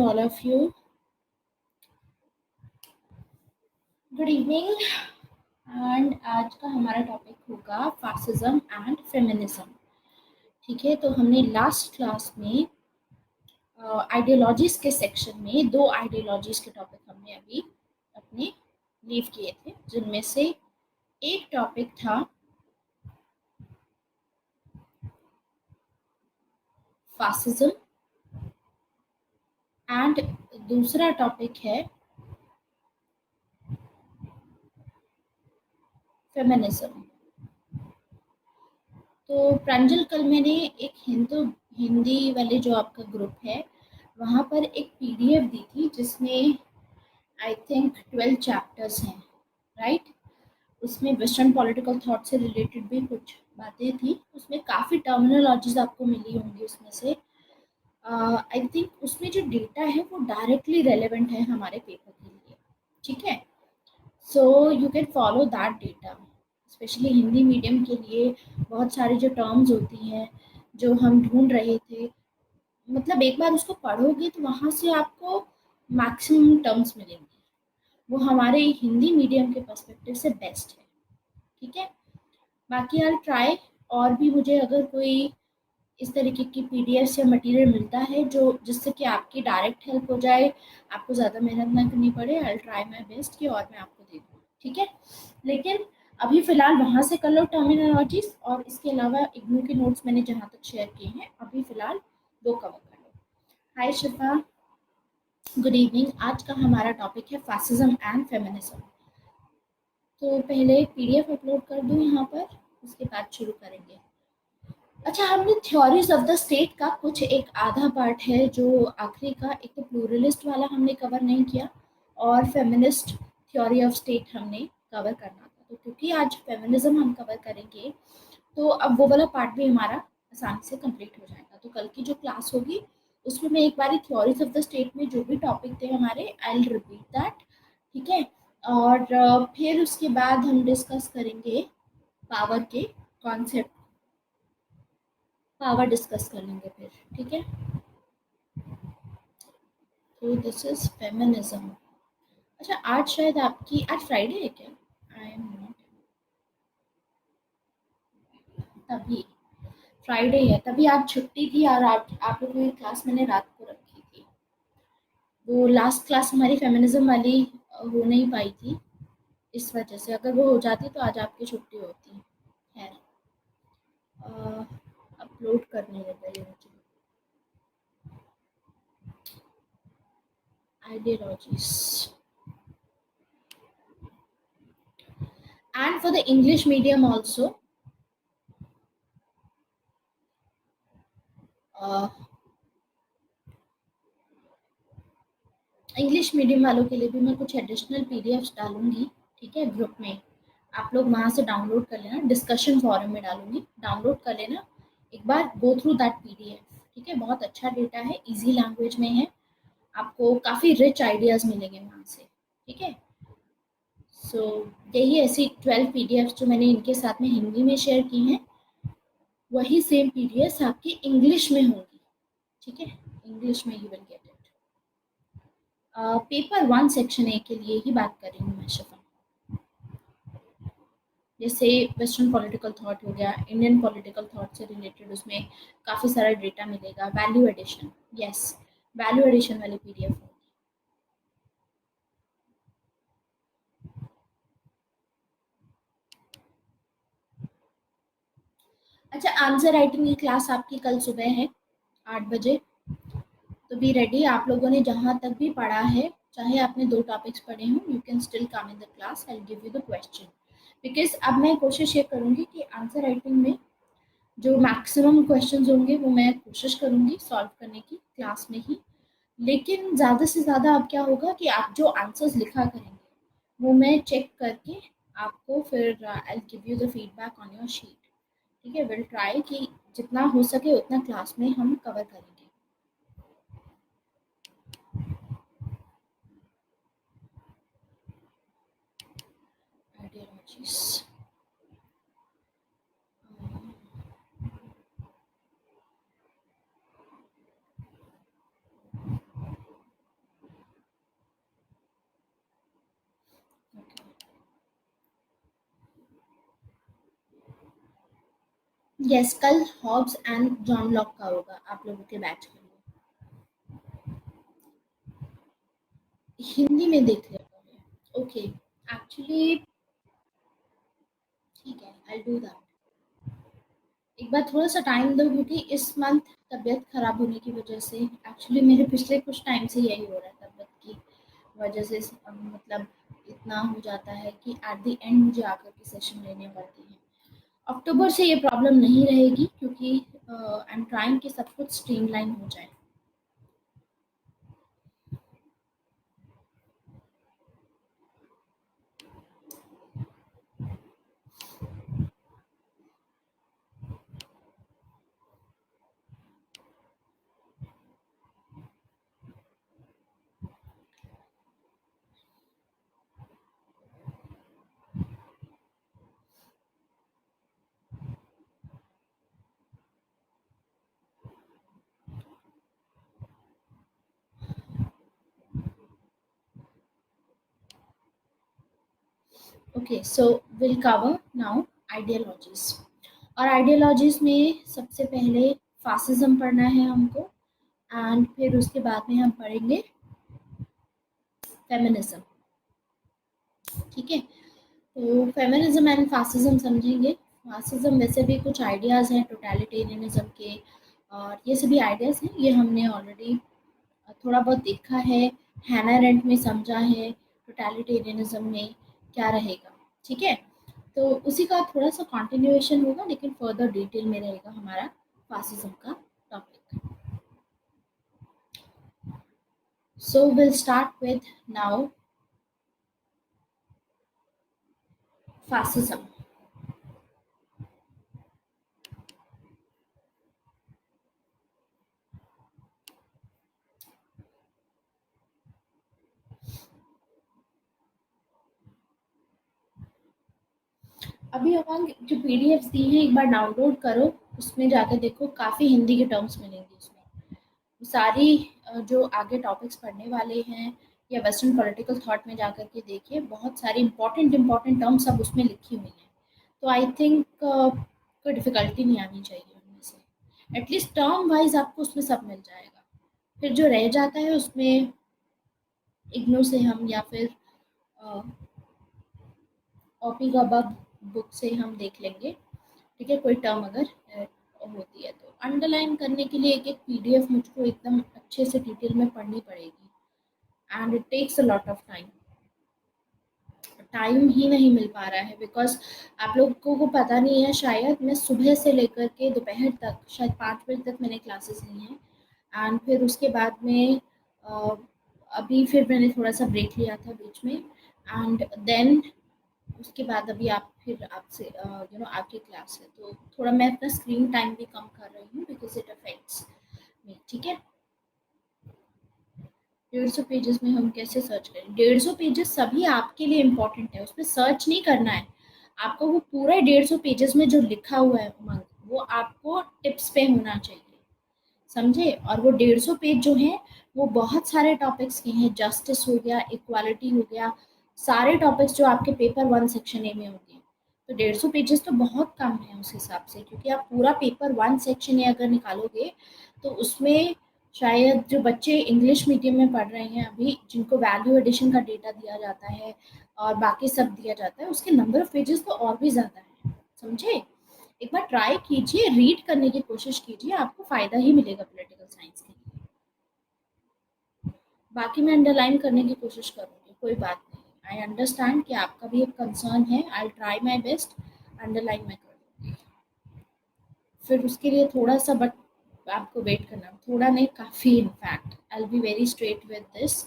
all of you. Good evening. And आज का हमारा टॉपिक होगा फासिज्म एंड फेमिनिज्म. ठीक है, तो हमने लास्ट क्लास में आइडियोलॉजीज के सेक्शन में दो आइडियोलॉजीज के टॉपिक हमने अभी अपने लीव किए थे, जिनमें से एक टॉपिक था फासिज्म एंड दूसरा टॉपिक है फेमिनिज्म. तो प्रांजल कल मैंने एक हिंदी वाले जो आपका ग्रुप है वहाँ पर एक पीडीएफ दी थी जिसमें आई थिंक 12 चैप्टर्स हैं, राइट. उसमें वेस्टर्न पॉलिटिकल थॉट से रिलेटेड भी कुछ बातें थी. उसमें काफ़ी टर्मिनोलॉजीज आपको मिली होंगी. उसमें से आई थिंक उसमें जो डेटा है वो डायरेक्टली रेलेवेंट है हमारे पेपर के लिए. ठीक है, so you can follow that data. Specially Hindi medium के लिए बहुत सारी जो टर्म्स होती हैं जो हम ढूंढ रहे थे, मतलब एक बार उसको पढ़ोगे तो वहाँ से आपको मैक्सिमम टर्म्स मिलेंगी. वो हमारे हिंदी मीडियम के पर्सपेक्टिव से बेस्ट है. ठीक है, बाकी आई ट्राई. और भी मुझे अगर कोई इस तरीके की पीडीएफ या मटेरियल मिलता है जो जिससे कि आपकी डायरेक्ट हेल्प हो जाए, आपको ज़्यादा मेहनत ना करनी पड़े, आई ट्राई माई बेस्ट कि और मैं आपको दे दूँ. ठीक है, लेकिन अभी फ़िलहाल वहाँ से कर लो टर्मिनोलॉजीज, और इसके अलावा इग्नू के नोट्स मैंने जहाँ तक शेयर किए हैं अभी फ़िलहाल वो कवर कर लो. हाय शिफा, गुड इवनिंग. आज का हमारा टॉपिक है फासिज्म एंड फेमिनिज्म. तो पहले पीडीएफ अपलोड कर दूँ यहाँ पर, उसके बाद शुरू करेंगे. अच्छा, हमने थ्योरीज ऑफ द स्टेट का कुछ एक आधा पार्ट है जो आखिरी का, एक तो प्लूरलिस्ट वाला हमने कवर नहीं किया और फेमिनिस्ट थ्योरी ऑफ स्टेट हमने कवर करना था. तो क्योंकि आज फेमिनिज्म हम कवर करेंगे तो अब वो वाला पार्ट भी हमारा आसानी से कंप्लीट हो जाएगा. तो कल की जो क्लास होगी उसमें मैं एक बार थ्योरीज ऑफ द स्टेट में जो भी टॉपिक थे हमारे, आई विल रिपीट दैट. ठीक है, और फिर उसके बाद हम डिस्कस करेंगे पावर के कॉन्सेप्ट, पावर डिस्कस कर लेंगे फिर. ठीक है, तो दिस इज फेमिनिज्म. अच्छा, आज शायद आपकी, आज फ्राइडे है क्या? आई एम नॉट, तभी फ्राइडे है तभी आज छुट्टी थी और आप लोगों की क्लास मैंने रात को रखी थी. वो लास्ट क्लास हमारी फेमिनिज्म वाली हो नहीं पाई थी, इस वजह से. अगर वो हो जाती तो आज आपकी छुट्टी होती. खैर, अपलोड करने लगा ये मुझे ideologies. And for the English medium also, English medium वालों के लिए भी मैं कुछ एडिशनल पीडीएफ्स डालूंगी. ठीक है, ग्रुप में आप लोग वहाँ से डाउनलोड कर लेना, डिस्कशन फॉरम में डालूंगी, डाउनलोड कर लेना, एक बार गो थ्रू दैट पीडीएफ. ठीक है, बहुत अच्छा डेटा है, इजी लैंग्वेज में है, आपको काफ़ी रिच आइडियाज़ मिलेंगे वहाँ से. ठीक है, सो यही ऐसी 12 पीडीएफ जो मैंने इनके साथ में हिंदी में शेयर की हैं, वही सेम पीडीएफ आपकी इंग्लिश में होंगी. ठीक है, इंग्लिश में you will get it. Paper 1 section A के लिए ही बात कर रही हूँ मैं शिफा. जैसे वेस्टर्न पॉलिटिकल थॉट हो गया, इंडियन पॉलिटिकल थॉट से रिलेटेड उसमें काफ़ी सारा डेटा मिलेगा. Value addition, yes, value addition वाली पीडीएफ होगी. अच्छा, आंसर राइटिंग की क्लास आपकी कल सुबह है 8 बजे. तो बी रेडी. आप लोगों ने जहाँ तक भी पढ़ा है, चाहे आपने 2 टॉपिक्स पढ़े हों, you can still come in the class, I will give you the question. Because अब मैं कोशिश ये करूँगी कि आंसर राइटिंग में जो मैक्सिमम क्वेश्चंस होंगे वो मैं कोशिश करूँगी सॉल्व करने की क्लास में ही. लेकिन ज़्यादा से ज़्यादा अब क्या होगा कि आप जो आंसर्स लिखा करेंगे वो मैं चेक करके आपको फिर I will give you the feedback on your sheet. ठीक है, विल ट्राई कि जितना हो सके उतना क्लास में हम कवर करेंगे. आइडियोलॉजीज, यस, कल हॉब्स एंड जॉन लॉक का होगा आप लोगों के बैच के लिए। हिंदी में देख लेते। ओके, एक्चुअली ठीक है, आई डू दैट। एक बार थोड़ा सा टाइम दो, क्योंकि इस मंथ तबीयत खराब होने की वजह से, एक्चुअली मेरे पिछले कुछ टाइम से यही हो रहा है, तबीयत की वजह से मतलब इतना हो जाता है कि एट द एंड मुझे आकर के सेशन लेने पड़ते हैं। अक्टूबर से ये प्रॉब्लम नहीं रहेगी, क्योंकि आई एम ट्राइंग कि सब कुछ स्ट्रीमलाइन हो जाए। Okay, so will cover now ideologies. और आइडियोलॉजीज में सबसे पहले फासिज्म पढ़ना है हमको, एंड फिर उसके बाद में हम पढ़ेंगे फेमिनिज्म। ठीक है, तो फेमिनिज्म एंड फासिज्म समझेंगे। फासिज्म वैसे भी कुछ आइडियाज़ हैं टोटलिटेरियनिज्म के, और ये सभी आइडियाज़ हैं, ये हमने ऑलरेडी थोड़ा बहुत देखा है, हैना अरेंट में समझा है टोटलिटेरियनिज्म में क्या रहेगा। ठीक है, तो उसी का थोड़ा सा कंटिन्यूएशन होगा, लेकिन फर्दर डिटेल में रहेगा हमारा फासिज्म का topic. So will start with now fascism. अभी हम जो पीडीएफ्स दी हैं एक बार डाउनलोड करो, उसमें जाकर देखो, काफ़ी हिंदी के टर्म्स मिलेंगे उसमें। सारी जो आगे टॉपिक्स पढ़ने वाले हैं, या वेस्टर्न पॉलिटिकल थॉट में जाकर के देखिए, बहुत सारी इंपॉर्टेंट इंपॉर्टेंट टर्म्स सब उसमें लिखी हुई हैं। तो आई थिंक कोई डिफ़िकल्टी नहीं आनी चाहिए उनमें से। एटलीस्ट टर्म वाइज आपको उसमें सब मिल जाएगा। फिर जो रह जाता है उसमें इग्नू से हम, या फिर ओपी गबब बुक से हम देख लेंगे। ठीक है, कोई टर्म अगर होती है तो अंडरलाइन करने के लिए एक एक पीडीएफ मुझको एकदम अच्छे से डिटेल में पढ़नी पड़ेगी, and it takes a lot of time. Time ही नहीं मिल पा रहा है, बिकॉज आप लोगों को पता नहीं है शायद, मैं सुबह से लेकर के दोपहर तक, शायद 5 बजे तक मैंने क्लासेस ली हैं। एंड फिर उसके बाद में अ, अभी फिर मैंने थोड़ा सा ब्रेक लिया था बीच में, एंड देन उसके बाद अभी आप फिर आपसे आपकी क्लास है, तो थोड़ा मैं अपना स्क्रीन टाइम भी कम कर रही हूँ, बिकॉज इट अफेक्ट्स मी। ठीक है, 150 पेजेस में हम कैसे सर्च करें? 150 पेजेस सभी आपके लिए इम्पोर्टेंट है, उसमें सर्च नहीं करना है आपको। वो पूरा 150 पेजेस में जो लिखा हुआ है उमंग, वो आपको टिप्स पे होना चाहिए, समझे? और वो 150 पेज जो हैं, वो बहुत सारे टॉपिक्स के हैं। जस्टिस हो गया, इक्वालिटी हो गया, सारे टॉपिक्स जो आपके पेपर 1 सेक्शन ए में होते हैं। तो 150 पेजेस तो बहुत कम है उस हिसाब से, क्योंकि आप पूरा पेपर 1 सेक्शन ए अगर निकालोगे, तो उसमें शायद जो बच्चे इंग्लिश मीडियम में पढ़ रहे हैं अभी, जिनको वैल्यू एडिशन का डेटा दिया जाता है और बाकी सब दिया जाता है, उसके नंबर ऑफ पेजेस तो और भी ज़्यादा है, समझे? एक बार ट्राई कीजिए, रीड करने की कोशिश कीजिए, आपको फ़ायदा ही मिलेगा पॉलिटिकल साइंस के लिए। बाकी मैं अंडरलाइन करने की कोशिश करूँगी, कोई बात नहीं। आई अंडरस्टैंड कि आपका भी एक कंसर्न है, I will try my best, underline मैं कर दूँगी। फिर उसके लिए थोड़ा-सा, बट आपको वेट करना, थोड़ा नहीं काफ़ी in fact, I will be very straight with this,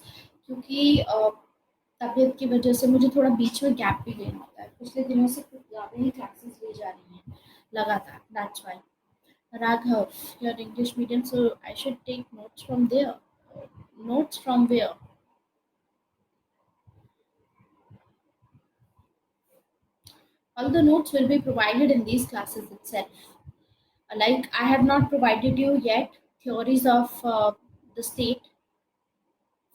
क्योंकि तबीयत की वजह से मुझे थोड़ा बीच में गैप भी लेना होता है। पिछले दिनों से कुछ ज़्यादा ही क्लासेस ली जा रही हैं लगातार, that's why. Raghav, you're English medium, so I should take notes from there. Notes from where? All the notes will be provided in these classes itself. Like I have not provided you yet theories of the state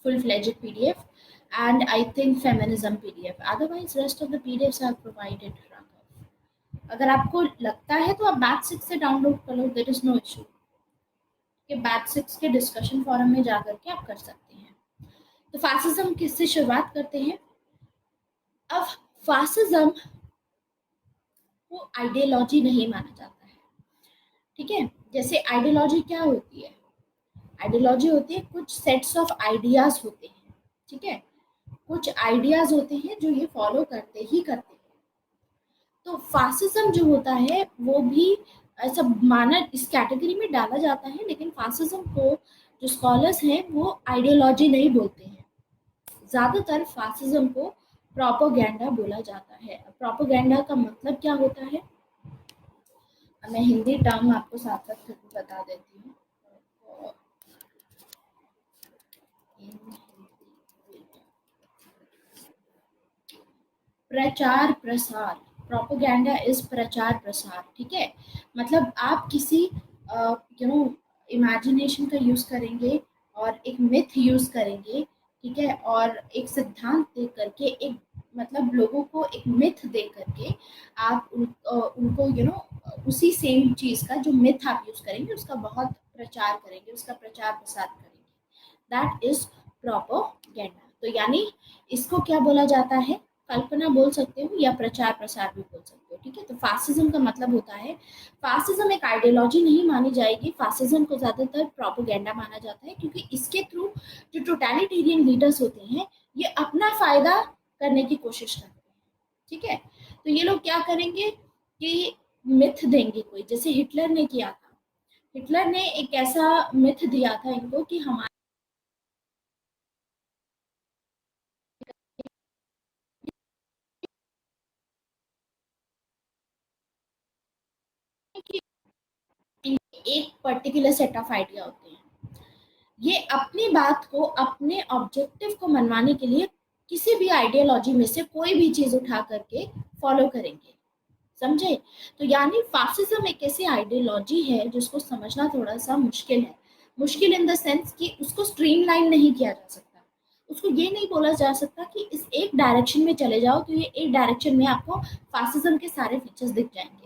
full-fledged PDF, and I think feminism PDF. Otherwise, rest of the PDFs are provided, Raghav. अगर आपको लगता है तो आप batch 6 से download कर लो, there is no issue. कि batch 6 के डिस्कशन फोरम में जाकर के आप कर सकते हैं। तो फासिज्म किससे शुरुआत करते हैं? अब फासिज्म को आइडियोलॉजी नहीं माना जाता है, ठीक है। जैसे आइडियोलॉजी क्या होती है? आइडियोलॉजी होती है कुछ सेट्स ऑफ आइडियाज होते हैं, ठीक है। कुछ आइडियाज होते हैं जो ये फॉलो करते ही करते हैं। तो फासिज्म जो होता है वो भी ऐसा माना, इस कैटेगरी में डाला जाता है, लेकिन फासिज्म को जो स्कॉलर्स हैं वो आइडियोलॉजी नहीं बोलते हैं। ज़्यादातर फासिज्म को प्रोपोगेंडा बोला जाता है। प्रोपोगेंडा का मतलब क्या होता है? मैं हिंदी टर्म आपको साथ साथ बता देती हूँ। प्रचार प्रसार, प्रोपोगेंडा इज प्रचार प्रसार, ठीक है। मतलब आप किसी इमेजिनेशन का यूज करेंगे और एक मिथ यूज करेंगे, ठीक है, और एक सिद्धांत दे करके, एक मतलब लोगों को एक मिथ दे करके आप उनको उसी सेम चीज का जो मिथ आप यूज करेंगे उसका बहुत प्रचार करेंगे, उसका प्रचार प्रसार करेंगे। That is propaganda. तो यानी इसको क्या बोला जाता है? कल्पना बोल सकते हो या प्रचार प्रसार भी बोल सकते हो, ठीक है। तो फासिज्म का मतलब होता है, फासिज्म एक आइडियोलॉजी नहीं मानी जाएगी, फासिज्म को ज्यादातर प्रोपोगेंडा माना जाता है, क्योंकि इसके थ्रू जो टोटलिटेरियन लीडर्स होते हैं ये अपना फायदा करने की कोशिश करते हैं, ठीक है। तो ये लोग क्या करेंगे कि मिथ देंगे कोई, जैसे हिटलर ने किया था। हिटलर ने एक ऐसा मिथ दिया था इनको कि हमारे एक पर्टिकुलर सेट ऑफ आइडिया होते हैं। ये अपनी बात को, अपने ऑब्जेक्टिव को मनवाने के लिए किसी भी आइडियोलॉजी में से कोई भी चीज उठा करके फॉलो करेंगे, समझे। तो यानी फासिज्म एक ऐसी आइडियोलॉजी है जिसको समझना थोड़ा सा मुश्किल है। मुश्किल इन द सेंस कि उसको स्ट्रीमलाइन नहीं किया जा सकता। उसको ये नहीं बोला जा सकता कि इस एक डायरेक्शन में चले जाओ तो ये एक डायरेक्शन में आपको फासिज्म के सारे फीचर्स दिख जाएंगे।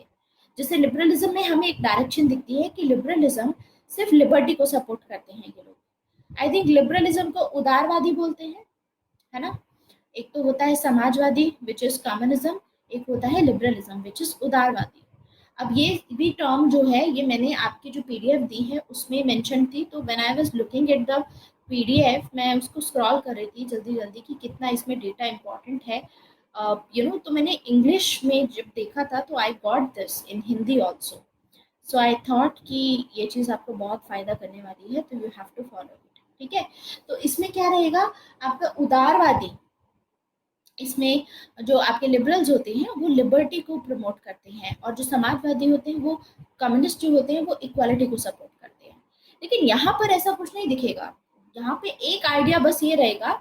जैसे लिबरलिज्म में हमें एक डायरेक्शन दिखती है कि लिबरलिज्म सिर्फ लिबर्टी को सपोर्ट करते हैं ये लोग। आई थिंक लिबरलिज्म को उदारवादी बोलते हैं, है ना। एक तो होता है समाजवादी विच इज कम्युनिज्म, एक होता है लिबरलिज्म विच इज उदारवादी। अब ये भी टर्म जो है ये मैंने आपकी जो पीडीएफ दी है उसमें मेंशन थी, तो when I was looking at the PDF मैं उसको स्क्रॉल कर रही थी जल्दी जल्दी कि कितना इसमें डेटा इंपॉर्टेंट है। तो मैंने इंग्लिश में जब देखा था तो I got this in Hindi also. So I thought कि ये चीज़ आपको बहुत फ़ायदा करने वाली है, तो you have to follow it, ठीक है। तो इसमें क्या रहेगा? आपका उदारवादी, इसमें जो आपके लिबरल्स होते हैं वो लिबर्टी को प्रमोट करते हैं, और जो समाजवादी होते हैं वो, कम्युनिस्ट जो होते हैं वो इक्वालिटी को सपोर्ट करते हैं। लेकिन यहाँ पर ऐसा कुछ नहीं दिखेगा। यहाँ पे एक आइडिया बस ये रहेगा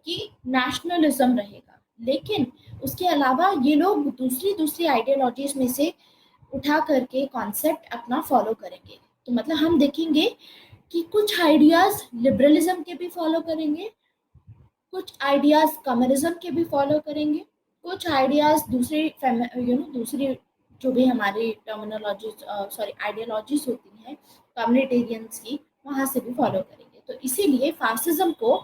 कि नेशनलिज्म रहेगा, लेकिन उसके अलावा ये लोग दूसरी दूसरी आइडियोलॉजीज में से उठा करके कॉन्सेप्ट अपना फॉलो करेंगे। तो मतलब हम देखेंगे कि कुछ आइडियाज लिबरलिज्म के भी फॉलो करेंगे, कुछ आइडियाज कम्युनिज्म के भी फॉलो करेंगे, कुछ आइडियाज दूसरे दूसरी जो भी हमारी टर्मिनोलॉजी, सॉरी आइडियोलॉजीज होती हैं कम्युनिटेरियंस की, वहां से भी फॉलो करेंगे। तो इसीलिए फासिज्म को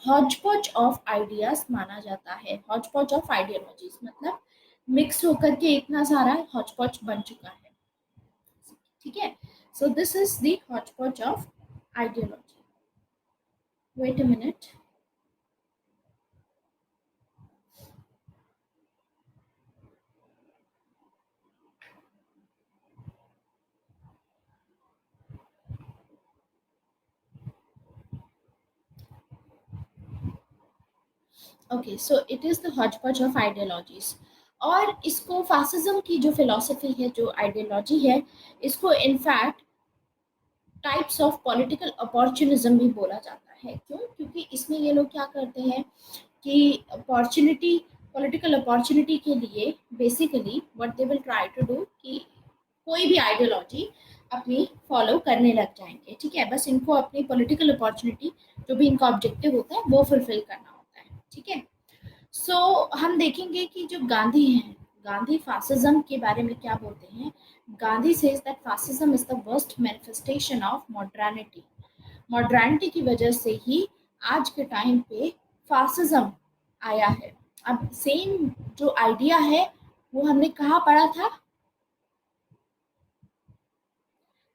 हॉच-पॉच ऑफ आइडियाज माना जाता है। हॉच-पॉच ऑफ आइडियोलॉजीज मतलब मिक्स होकर के इतना सारा हॉच-पॉच बन चुका है, ठीक है। So this is the hotchpotch of ideology. Wait a minute. Okay, so it is the hotchpotch of ideologies. और इसको फासिज्म की जो फिलॉसफी है, जो आइडियोलॉजी है, इसको in fact types of political opportunism भी बोला जाता है। क्यों? क्योंकि इसमें ये लोग क्या करते हैं कि अपॉर्चुनिटी, पॉलिटिकल अपॉर्चुनिटी के लिए basically what they will try to do कि कोई भी आइडियोलॉजी अपनी फॉलो करने लग जाएंगे, ठीक है। बस इनको अपनी पॉलिटिकल अपॉर्चुनिटी, जो भी इनका ऑब्जेक्टिव होता है वो फुलफिल करना होता है, ठीक है। सो हम देखेंगे कि जो गांधी हैं गांधी फासिज्म के बारे में क्या बोलते हैं? Gandhi says that fascism is the worst manifestation of modernity. Modernity की वजह से ही आज के टाइम पे फासिज्म आया है। अब सेम जो आइडिया है वो हमने कहाँ पढ़ा था?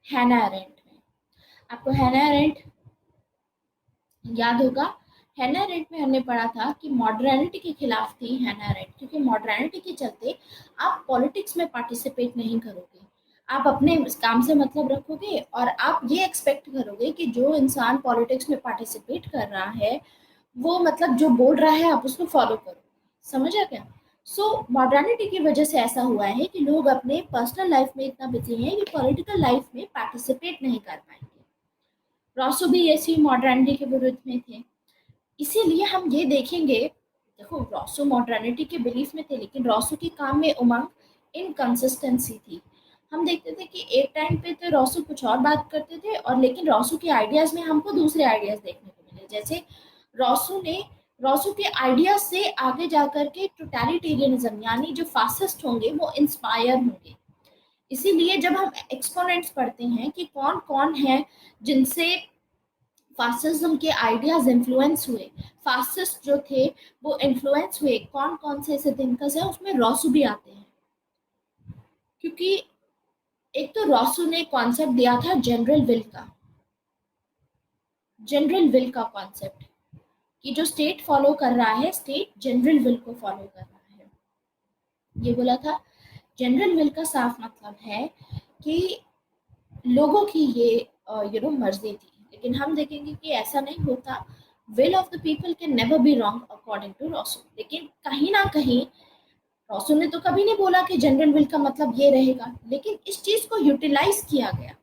हैना अरेंट में। आपको हैना अरेंट याद होगा? हैना अरेंट में हमने पढ़ा था कि मॉडर्निटी के खिलाफ थी हैना अरेंट, क्योंकि मॉडर्निटी के चलते आप पॉलिटिक्स में पार्टिसिपेट नहीं करोगे, आप अपने काम से मतलब रखोगे और आप ये एक्सपेक्ट करोगे कि जो इंसान पॉलिटिक्स में पार्टिसिपेट कर रहा है वो मतलब जो बोल रहा है आप उसको फॉलो करो। समझा क्या? सो मॉडर्निटी की वजह से ऐसा हुआ है कि लोग अपने पर्सनल लाइफ में इतना बिजी हैं कि पॉलिटिकल लाइफ में पार्टिसिपेट नहीं कर पाएंगे। रॉसो भी ऐसी मॉडर्निटी के विरुद्ध में थे। इसीलिए हम ये देखेंगे, देखो रॉसो मॉडर्निटी के बिलीफ में थे लेकिन रॉसो के काम में उमंग, इनकंसिस्टेंसी थी। हम देखते थे कि एक टाइम पे तो रॉसो कुछ और बात करते थे और लेकिन रॉसो के आइडियाज में हमको दूसरे आइडियाज देखने को मिले। जैसे रॉसो ने रॉसो के आइडिया से आगे जाकर के टोटलिटेरियनिज्म यानी जो फासिस्ट होंगे वो इंस्पायर होंगे। इसीलिए जब हम एक्सपोनेंट्स पढ़ते हैं कि कौन कौन है जिनसे फासिज्म के आइडियाज इन्फ्लुएंस हुए, फासिस्ट जो थे वो इन्फ्लुएंस हुए, कौन कौन से ऐसे थिंकर्स हैं, उसमें रॉसू भी आते हैं। क्योंकि एक तो रॉसू ने कॉन्सेप्ट दिया था जनरल विल का, जनरल विल का कॉन्सेप्ट कि जो स्टेट फॉलो कर रहा है स्टेट जनरल विल को फॉलो कर रहा है। ये बोला था। जनरल विल का साफ मतलब है कि लोगों की ये मर्जी थी, लेकिन हम देखेंगे कि ऐसा नहीं होता। Will of the people can never be wrong according to Rousseau. लेकिन कहीं ना कहीं रॉसो ने तो कभी नहीं बोला कि जनरल विल का मतलब ये रहेगा, लेकिन इस चीज को यूटिलाइज किया गया,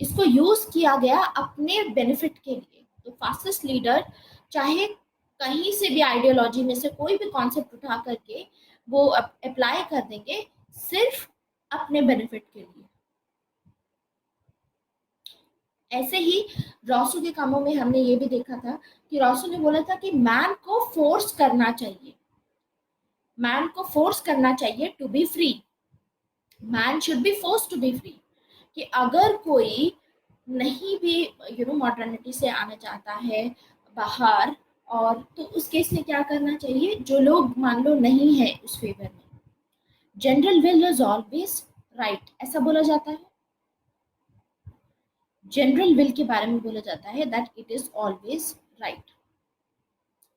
इसको यूज किया गया अपने बेनिफिट के लिए। तो फासिस्ट लीडर चाहे कहीं से भी आइडियोलॉजी में से कोई भी कॉन्सेप्ट उठा करके वो अप्लाई कर देंगे सिर्फ अपने बेनिफिट के लिए। ऐसे ही रॉसो के कामों में हमने ये भी देखा था कि रॉसो ने बोला था कि मैन को फोर्स करना चाहिए, मैन को फोर्स करना चाहिए to be free, man should be force to be free. कि अगर कोई नहीं भी मॉडर्निटी से आना चाहता है बाहर, और तो उस केस में क्या करना चाहिए? जो लोग मान लो नहीं है उस फेवर में, general will is always right ऐसा बोला जाता है। जनरल विल के बारे में बोला जाता है that it is always right.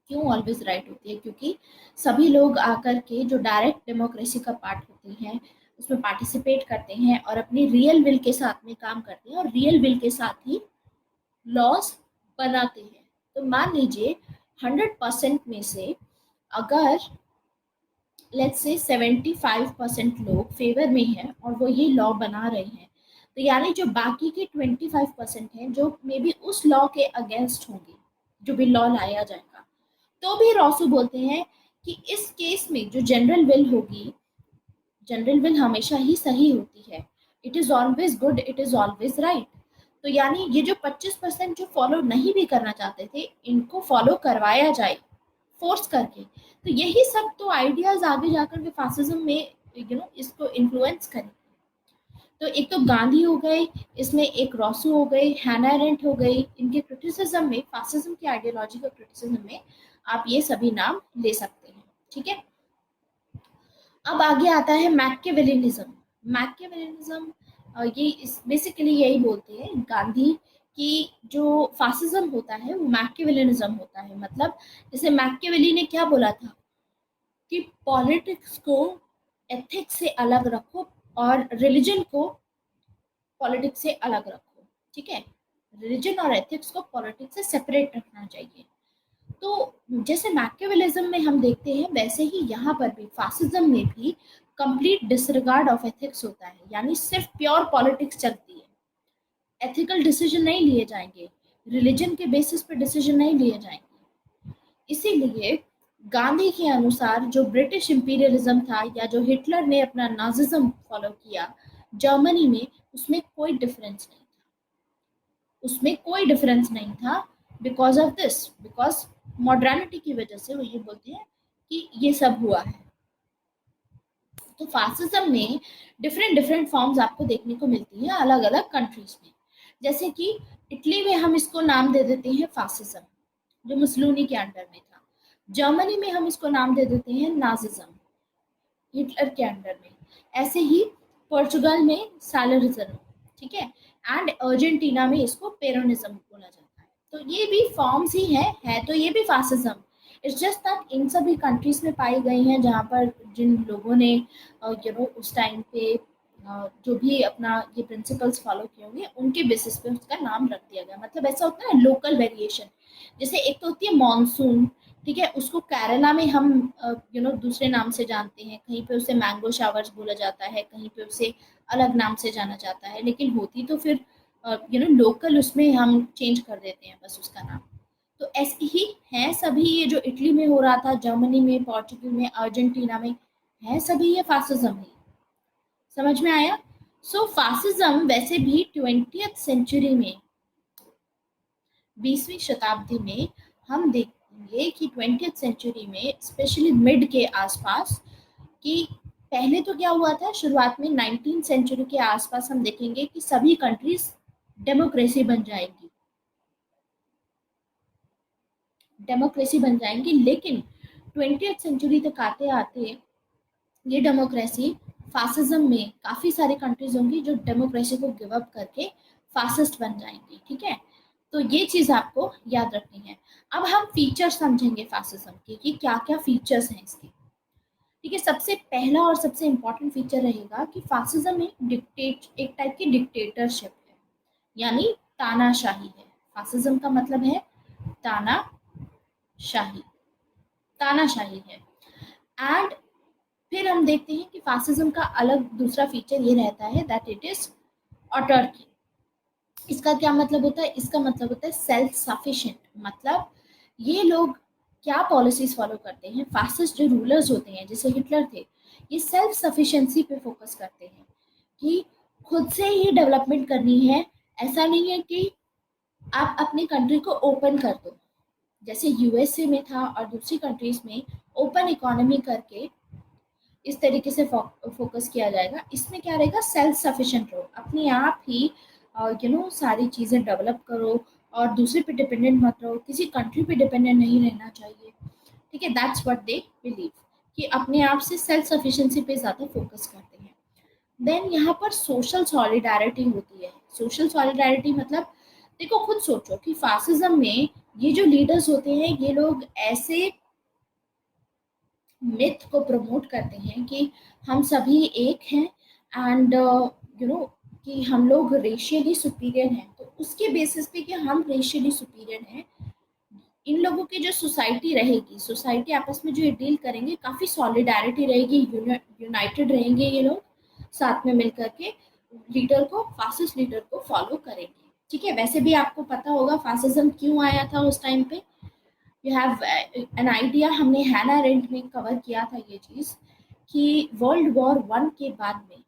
क्यों ऑलवेज राइट होती है? क्योंकि सभी लोग आकर के जो डायरेक्ट डेमोक्रेसी का पार्ट होते हैं उसमें पार्टिसिपेट करते हैं और अपनी रियल विल के साथ में काम करते हैं और रियल विल के साथ ही लॉज बनाते हैं। तो मान लीजिए 100% में से अगर लेट्स से 75% लोग फेवर में हैं और वो ये लॉ बना रहे हैं, तो यानी जो बाकी के 25% हैं जो मे बी उस लॉ के अगेंस्ट होंगे, जो भी लॉ लाया जाएगा, तो भी रॉसू बोलते हैं कि इस केस में जो जनरल विल होगी, जनरल विल हमेशा ही सही होती है, it is always good, it is always right. तो यानी ये जो 25% जो फॉलो नहीं भी करना चाहते थे इनको फॉलो करवाया जाए फोर्स करके। तो यही सब तो आइडियाज आगे जाकर के फासिज्म में इसको इन्फ्लुएंस करें। तो एक तो गांधी हो गए, इसमें एक रॉसू हो गए, हैना अरेंट हो गई, इनके क्रिटिसिज्म में, फासिज्म की आइडियोलॉजी का क्रिटिसिज्म में आप ये सभी नाम ले सकते हैं। ठीक है, अब आगे आता है मैकियावेलिनिज्म। मैकियावेलिनिज्म ये बेसिकली यही बोलते हैं गांधी कि जो फासिज्म होता है वो मैकियावेलिनिज्म होता है। मतलब जैसे मैकियावेली ने क्या बोला था कि पॉलिटिक्स को एथिक्स से अलग रखो और रिलीजन को पॉलिटिक्स से अलग रखो। ठीक है, रिलीजन और एथिक्स को पॉलिटिक्स से सेपरेट रखना चाहिए। तो जैसे मैकियावेलिज्म में हम देखते हैं वैसे ही यहाँ पर भी फासिज्म में भी कंप्लीट डिसरिगार्ड ऑफ एथिक्स होता है, यानी सिर्फ प्योर पॉलिटिक्स चलती है, एथिकल डिसीजन नहीं लिए जाएंगे, रिलीजन के बेसिस पर डिसीजन नहीं लिए जाएंगे। इसीलिए गांधी के अनुसार जो ब्रिटिश इंपीरियलिज्म था या जो हिटलर ने अपना नाजिज्म फॉलो किया जर्मनी में, उसमें कोई डिफरेंस नहीं था, उसमें कोई डिफरेंस नहीं था। Because of this, because modernity की वजह से वो ये बोलते हैं कि ये सब हुआ है। तो फासिज्म में डिफरेंट डिफरेंट फॉर्म्स आपको देखने को मिलती है अलग अलग कंट्रीज में। जैसे कि इटली में हम इसको नाम दे देते हैं फासिज्म, जो मुसोलिनी के अंडर में था। जर्मनी में हम इसको नाम दे देते हैं नाजिज्म, हिटलर के अंडर में। ऐसे ही पोर्चुगल में सालरिज्म, ठीक है, एंड अर्जेंटीना में इसको पेरोनिज्म बोला जाता है। तो ये भी फॉर्म्स ही है तो ये भी fascism. It's just that in सभी कंट्रीज में पाई गई हैं जहाँ पर जिन लोगों ने उस टाइम पे जो भी अपना ये प्रिंसिपल्स फॉलो किए होंगे उनके बेसिस पे उसका नाम रख दिया गया। मतलब ऐसा होता है लोकल वेरिएशन। जैसे एक तो होती है मानसून, ठीक है, उसको केरला में हम दूसरे नाम से जानते हैं, कहीं पे उसे मैंगो शावर्स बोला जाता है, कहीं पे उसे अलग नाम से जाना जाता है, लेकिन होती तो फिर लोकल उसमें हम चेंज कर देते हैं बस उसका नाम। तो ऐसे ही है सभी, ये जो इटली में हो रहा था, जर्मनी में, पोर्चुगल में, अर्जेंटीना में, है सभी ये फासिज्म ही। समझ में आया? सो फासिज्म वैसे भी 20th सेंचुरी में, 20वीं शताब्दी में हम देखेंगे कि 20th सेंचुरी में स्पेशली मिड के आसपास, कि पहले तो क्या हुआ था शुरुआत में 19th सेंचुरी के आसपास हम देखेंगे कि सभी कंट्रीज डेमोक्रेसी बन जाएंगी, लेकिन 20th सेंचुरी तक आते आते ये डेमोक्रेसी फासिज्म में काफी सारे कंट्रीज होंगी जो डेमोक्रेसी को गिव अप करके फासिस्ट बन जाएंगी। ठीक है, तो ये चीज आपको याद रखनी है। अब हम फीचर्स समझेंगे फासिज्म के कि क्या क्या फीचर्स हैं इसके। ठीक है, सबसे पहला और सबसे इंपॉर्टेंट फीचर रहेगा कि फासिज्म एक टाइप की डिक्टेटरशिप है, यानी तानाशाही है। फासिज्म का मतलब है तानाशाही, तानाशाही है। एंड फिर हम देखते हैं कि फासिज्म का अलग दूसरा फीचर ये रहता है दैट इट इज ऑटर्की। इसका क्या मतलब होता है? इसका मतलब होता है सेल्फ सफिशिएंट। मतलब ये लोग क्या पॉलिसीज फॉलो करते हैं, फासिस्ट जो रूलर्स होते हैं जैसे हिटलर थे, ये सेल्फ सफिशिएंसी पे फोकस करते हैं कि खुद से ही डेवलपमेंट करनी है। ऐसा नहीं है कि आप अपनी कंट्री को ओपन कर दो, जैसे यूएसए में था और दूसरी कंट्रीज में ओपन इकोनॉमी करके इस तरीके से फोकस किया जाएगा। इसमें क्या रहेगा? सेल्फ सफिशिएंट रहो, अपने आप ही सारी चीज़ें डेवलप करो और दूसरे पे डिपेंडेंट मत रहो, किसी कंट्री पे डिपेंडेंट नहीं रहना चाहिए। ठीक है, दैट्स व्हाट दे बिलीव, कि अपने आप से सेल्फ सफिशिएंसी पे ज़्यादा फोकस करते हैं। देन यहाँ पर सोशल सॉलिडारिटी होती है। सोशल सॉलिडारिटी मतलब देखो, खुद सोचो कि फासिज्म में ये जो लीडर्स होते हैं ये लोग ऐसे मिथ को प्रमोट करते हैं कि हम सभी एक हैं एंड कि हम लोग रेशियली सुपीरियर हैं। तो उसके बेसिस पे कि हम रेशियली सुपीरियर हैं, इन लोगों की जो सोसाइटी रहेगी, सोसाइटी आपस में जो डील करेंगे, काफ़ी सॉलिडारिटी रहेगी, यूनाइटेड रहेंगे ये लोग, साथ में मिलकर के लीडर को, फासिस्ट लीडर को फॉलो करेंगे। ठीक है, वैसे भी आपको पता होगा फासिज्म क्यों आया था उस टाइम पे। यू हैव एन आइडिया, हमने हैना अरेंट में कवर किया था ये चीज़ कि वर्ल्ड वॉर वन के बाद में,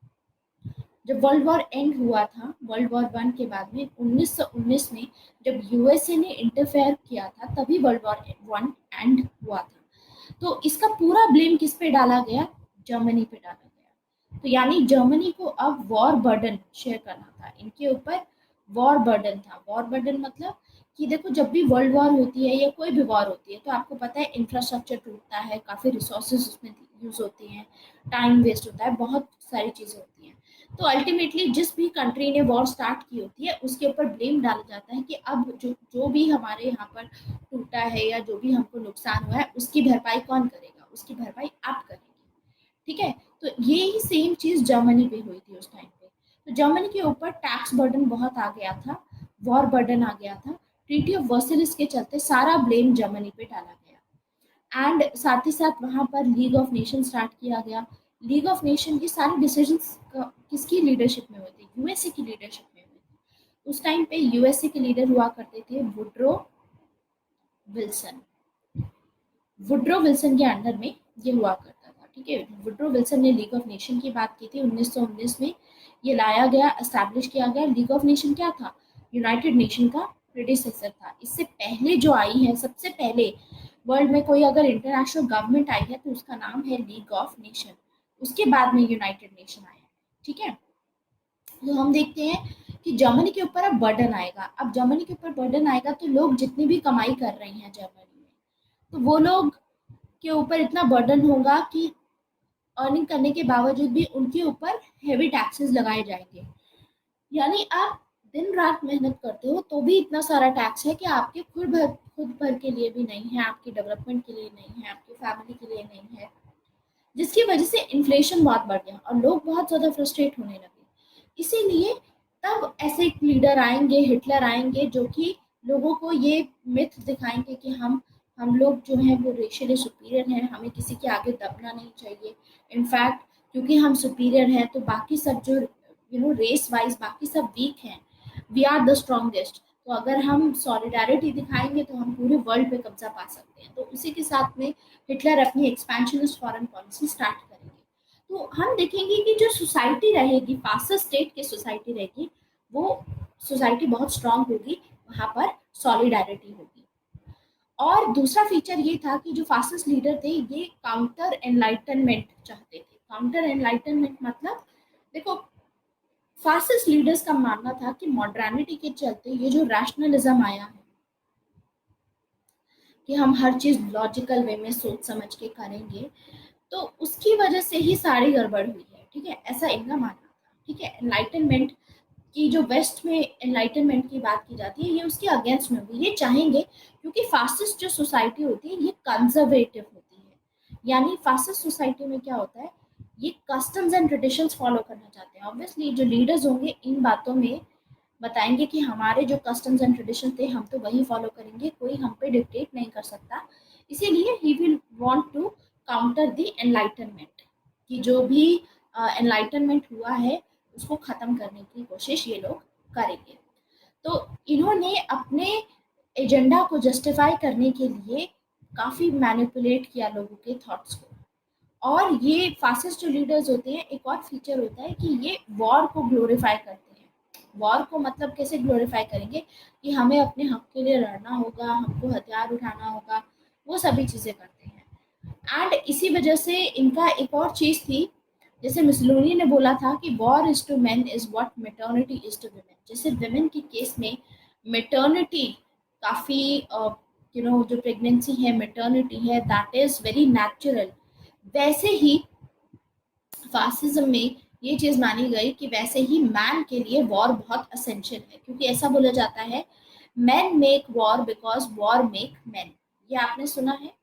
जब वर्ल्ड वॉर एंड हुआ था, वर्ल्ड वॉर वन के बाद में 1919 में जब यूएसए ने इंटरफेयर किया था, तभी वर्ल्ड वॉर वन एंड हुआ था। तो इसका पूरा ब्लेम किस पे डाला गया? जर्मनी पे डाला गया। तो यानी जर्मनी को अब वॉर बर्डन शेयर करना था, इनके ऊपर वॉर बर्डन था। वॉर बर्डन मतलब कि देखो, जब भी वर्ल्ड वॉर होती है या कोई भी वॉर होती है तो आपको पता है इंफ्रास्ट्रक्चर टूटता है, काफ़ी रिसोर्सेज उसमें यूज़ होती हैं, टाइम वेस्ट होता है, बहुत सारी चीज़ें होती हैं। तो अल्टीमेटली जिस भी कंट्री ने वॉर स्टार्ट की होती है उसके ऊपर ब्लेम डाला जाता है कि अब जो भी हमारे यहाँ पर टूटा है या जो भी हमको नुकसान हुआ है उसकी भरपाई कौन करेगा? उसकी भरपाई आप करेंगे। ठीक है, तो ये ही सेम चीज़ जर्मनी पे हुई थी उस टाइम पे। तो जर्मनी के ऊपर टैक्स बर्डन बहुत आ गया था, वॉर बर्डन आ गया था। ट्रीटी ऑफ वर्साइल्स के चलते सारा ब्लेम जर्मनी पे डाला गया। एंड साथ ही साथ वहाँ पर लीग ऑफ नेशन स्टार्ट किया गया। लीग ऑफ नेशन की सारे डिसीजंस किसकी लीडरशिप में हुए थे? यूएसए की लीडरशिप में हुए थे। उस टाइम पे यूएसए के लीडर हुआ करते थे वुड्रो विल्सन। वुड्रो विल्सन के अंडर में ये हुआ करता था। ठीक है, वुड्रो विल्सन ने लीग ऑफ नेशन की बात की थी 1919 में, ये लाया गया, एस्टैब्लिश किया गया। लीग ऑफ नेशन क्या था? यूनाइटेड नेशन का प्रेडिसेसर था। इससे पहले जो आई है, सबसे पहले वर्ल्ड में कोई अगर इंटरनेशनल गवर्नमेंट आई है तो उसका नाम है लीग ऑफ नेशन। उसके बाद में यूनाइटेड नेशन आया, ठीक है। तो हम देखते हैं कि जर्मनी के ऊपर अब बर्डन आएगा। अब जर्मनी के ऊपर बर्डन आएगा तो लोग जितनी भी कमाई कर रहे हैं जर्मनी में, तो वो लोग के ऊपर इतना बर्डन होगा कि अर्निंग करने के बावजूद भी उनके ऊपर हेवी टैक्सेस लगाए जाएंगे। यानी आप दिन रात मेहनत करते हो तो भी इतना सारा टैक्स है कि आपके खुद भर के लिए भी नहीं है, आपकी डेवलपमेंट के लिए नहीं है, आपकी फैमिली के लिए नहीं है, जिसकी वजह से इन्फ्लेशन बहुत बढ़ गया और लोग बहुत ज़्यादा फ्रस्ट्रेट होने लगे। इसीलिए तब ऐसे एक लीडर आएंगे, हिटलर आएंगे, जो कि लोगों को ये मिथ दिखाएंगे कि हम लोग जो हैं वो रेशियली सुपीरियर हैं, हमें किसी के आगे दबना नहीं चाहिए। इनफैक्ट क्योंकि हम सुपीरियर हैं तो बाकी सब जो रेस वाइज बाकी सब वीक हैं, वी आर द स्ट्रॉन्गेस्ट। तो अगर हम सॉलिडारिटी दिखाएंगे तो हम पूरे वर्ल्ड पे कब्जा पा सकते हैं। तो उसी के साथ में हिटलर अपनी एक्सपेंशनिस्ट फॉरेन पॉलिसी स्टार्ट करेंगे। तो हम देखेंगे कि जो सोसाइटी रहेगी, फासिस्ट स्टेट की सोसाइटी रहेगी, वो सोसाइटी बहुत स्ट्रांग होगी, वहां पर सॉलिडारिटी होगी। और दूसरा फीचर ये था कि जो फासिस्ट लीडर थे ये काउंटर एनलाइटनमेंट चाहते थे। काउंटर एनलाइटनमेंट मतलब, देखो, फासिस्ट लीडर्स का मानना था कि मॉडर्निटी के चलते ये जो रैशनलिज्म आया है कि हम हर चीज लॉजिकल वे में सोच समझ के करेंगे, तो उसकी वजह से ही सारी गड़बड़ हुई है, ठीक है, ऐसा इनका मानना था। ठीक है, एनलाइटनमेंट की जो वेस्ट में एनलाइटनमेंट की बात की जाती है, ये उसके अगेंस्ट में होगी। ये चाहेंगे क्योंकि फासिस्ट जो सोसाइटी होती है ये कंजर्वेटिव होती है। यानी फासिस्ट सोसाइटी में क्या होता है, ये कस्टम्स एंड ट्रेडिशंस फॉलो करना चाहते हैं। ऑब्वियसली जो लीडर्स होंगे इन बातों में बताएंगे कि हमारे जो कस्टम्स एंड ट्रेडिशन थे हम तो वही फॉलो करेंगे, कोई हम पे डिक्टेट नहीं कर सकता। इसीलिए he will want to counter the enlightenment, कि जो भी एनलाइटनमेंट हुआ है उसको खत्म करने की कोशिश ये लोग करेंगे। तो इन्होंने अपने एजेंडा को जस्टिफाई करने के लिए काफी मैनिपुलेट किया लोगों के थॉट्स को। और ये फासिस्ट जो लीडर्स होते हैं, एक और फीचर होता है कि ये वॉर को ग्लोरीफाई करते हैं। वॉर को मतलब कैसे ग्लोरीफाई करेंगे, कि हमें अपने हक के लिए लड़ना होगा, हमको हथियार उठाना होगा, वो सभी चीजें करते हैं। एंड इसी वजह से इनका एक और चीज थी, जैसे मुसोलिनी ने बोला था कि war is to men is what maternity is to women. जैसे वुमेन के केस में मेटर्निटी काफी जो प्रेगनेंसी है, मेटर्निटी है, दैट इज वेरी नेचुरल। वैसे ही फासिज्म में ये चीज मानी गई कि वैसे ही मैन के लिए वॉर बहुत असेंशियल है, क्योंकि ऐसा बोला जाता है, man make war because war make man. ये आपने सुना है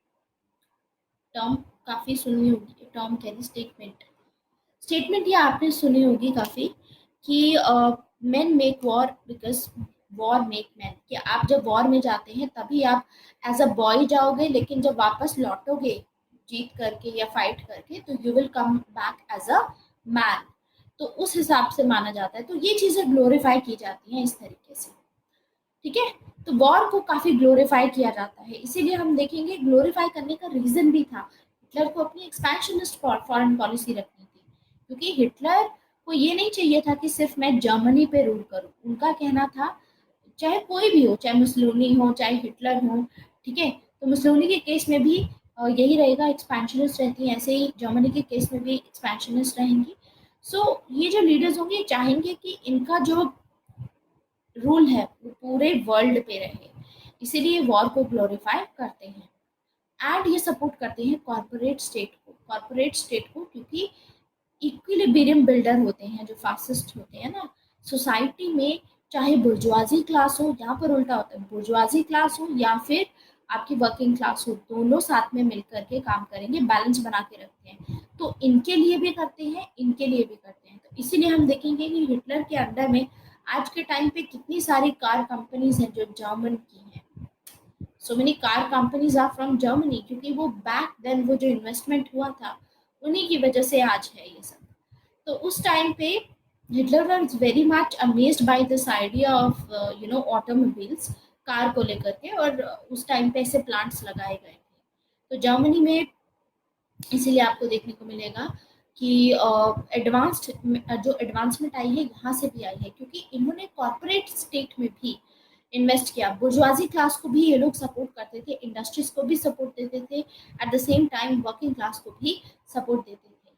टर्म, काफी सुनी होगी टर्म, कह दी स्टेटमेंट। स्टेटमेंट ये आपने सुनी होगी काफी, कि main make war because war make man. कि आप जब वॉर में जाते हैं तभी आप एज अ बॉय जाओगे, लेकिन जब वापस लौटोगे जीत करके या फाइट करके, तो you will come back as a man. तो उस हिसाब से माना जाता है। तो ये चीजें ग्लोरीफाई की जाती हैं इस तरीके से, ठीक है। तो वॉर को काफी ग्लोरीफाई किया जाता है, इसीलिए हम देखेंगे ग्लोरीफाई करने का रीजन भी था, हिटलर को अपनी एक्सपेंशनिस्ट फॉरेन पॉलिसी रखनी थी। क्योंकि हिटलर को ये नहीं चाहिए था कि सिर्फ मैं जर्मनी पे रूल करूं। उनका कहना था चाहे कोई भी हो, चाहे मुसोलिनी हो चाहे हिटलर हो, ठीक है। तो मुसोलिनी के केस में भी यही रहेगा, एक्सपेंशनिस्ट रहती है, ऐसे ही जर्मनी के केस में भी एक्सपेंशनिस्ट रहेंगी। सो ये जो लीडर्स होंगे चाहेंगे कि इनका जो रूल है वो पूरे वर्ल्ड पे रहे, इसीलिए वॉर को ग्लोरीफाई करते हैं। एंड ये सपोर्ट करते हैं कॉर्पोरेट स्टेट को, क्योंकि इक्विलिब्रियम बिल्डर होते हैं जो फासिस्ट होते हैं ना सोसाइटी में। चाहे बुर्जुआजी क्लास हो, यहाँ पर उल्टा होता है, बुर्जुआजी क्लास हो या फिर आपकी वर्किंग क्लास हो, दोनों साथ में मिलकर के काम करेंगे, बैलेंस बना के रखते हैं। तो इनके लिए भी करते हैं, इनके लिए भी करते हैं। तो इसीलिए हम देखेंगे कि हिटलर के अंडर में आज के टाइम पे कितनी सारी कार कंपनीज हैं जो जर्मन की हैं। So many car companies are from Germany, क्योंकि वो बैक देन वो जो इन्वेस्टमेंट हुआ था उन्हीं की वजह से आज है ये सब। तो उस टाइम पे Hitler was very much amazed by this idea of automobiles, car को लेकर के। और उस टाइम पे ऐसे प्लांट्स लगाए गए थे। तो जर्मनी में इसीलिए आपको देखने को मिलेगा कि एडवांस्ड जो एडवांसमेंट आई है यहाँ से भी आई है, क्योंकि इन्होंने कॉर्पोरेट स्टेट में भी इन्वेस्ट किया। बुर्जुआजी क्लास को भी ये लोग सपोर्ट करते थे, इंडस्ट्रीज को भी सपोर्ट देते थे, at the same time working class को भी सपोर्ट देते थे,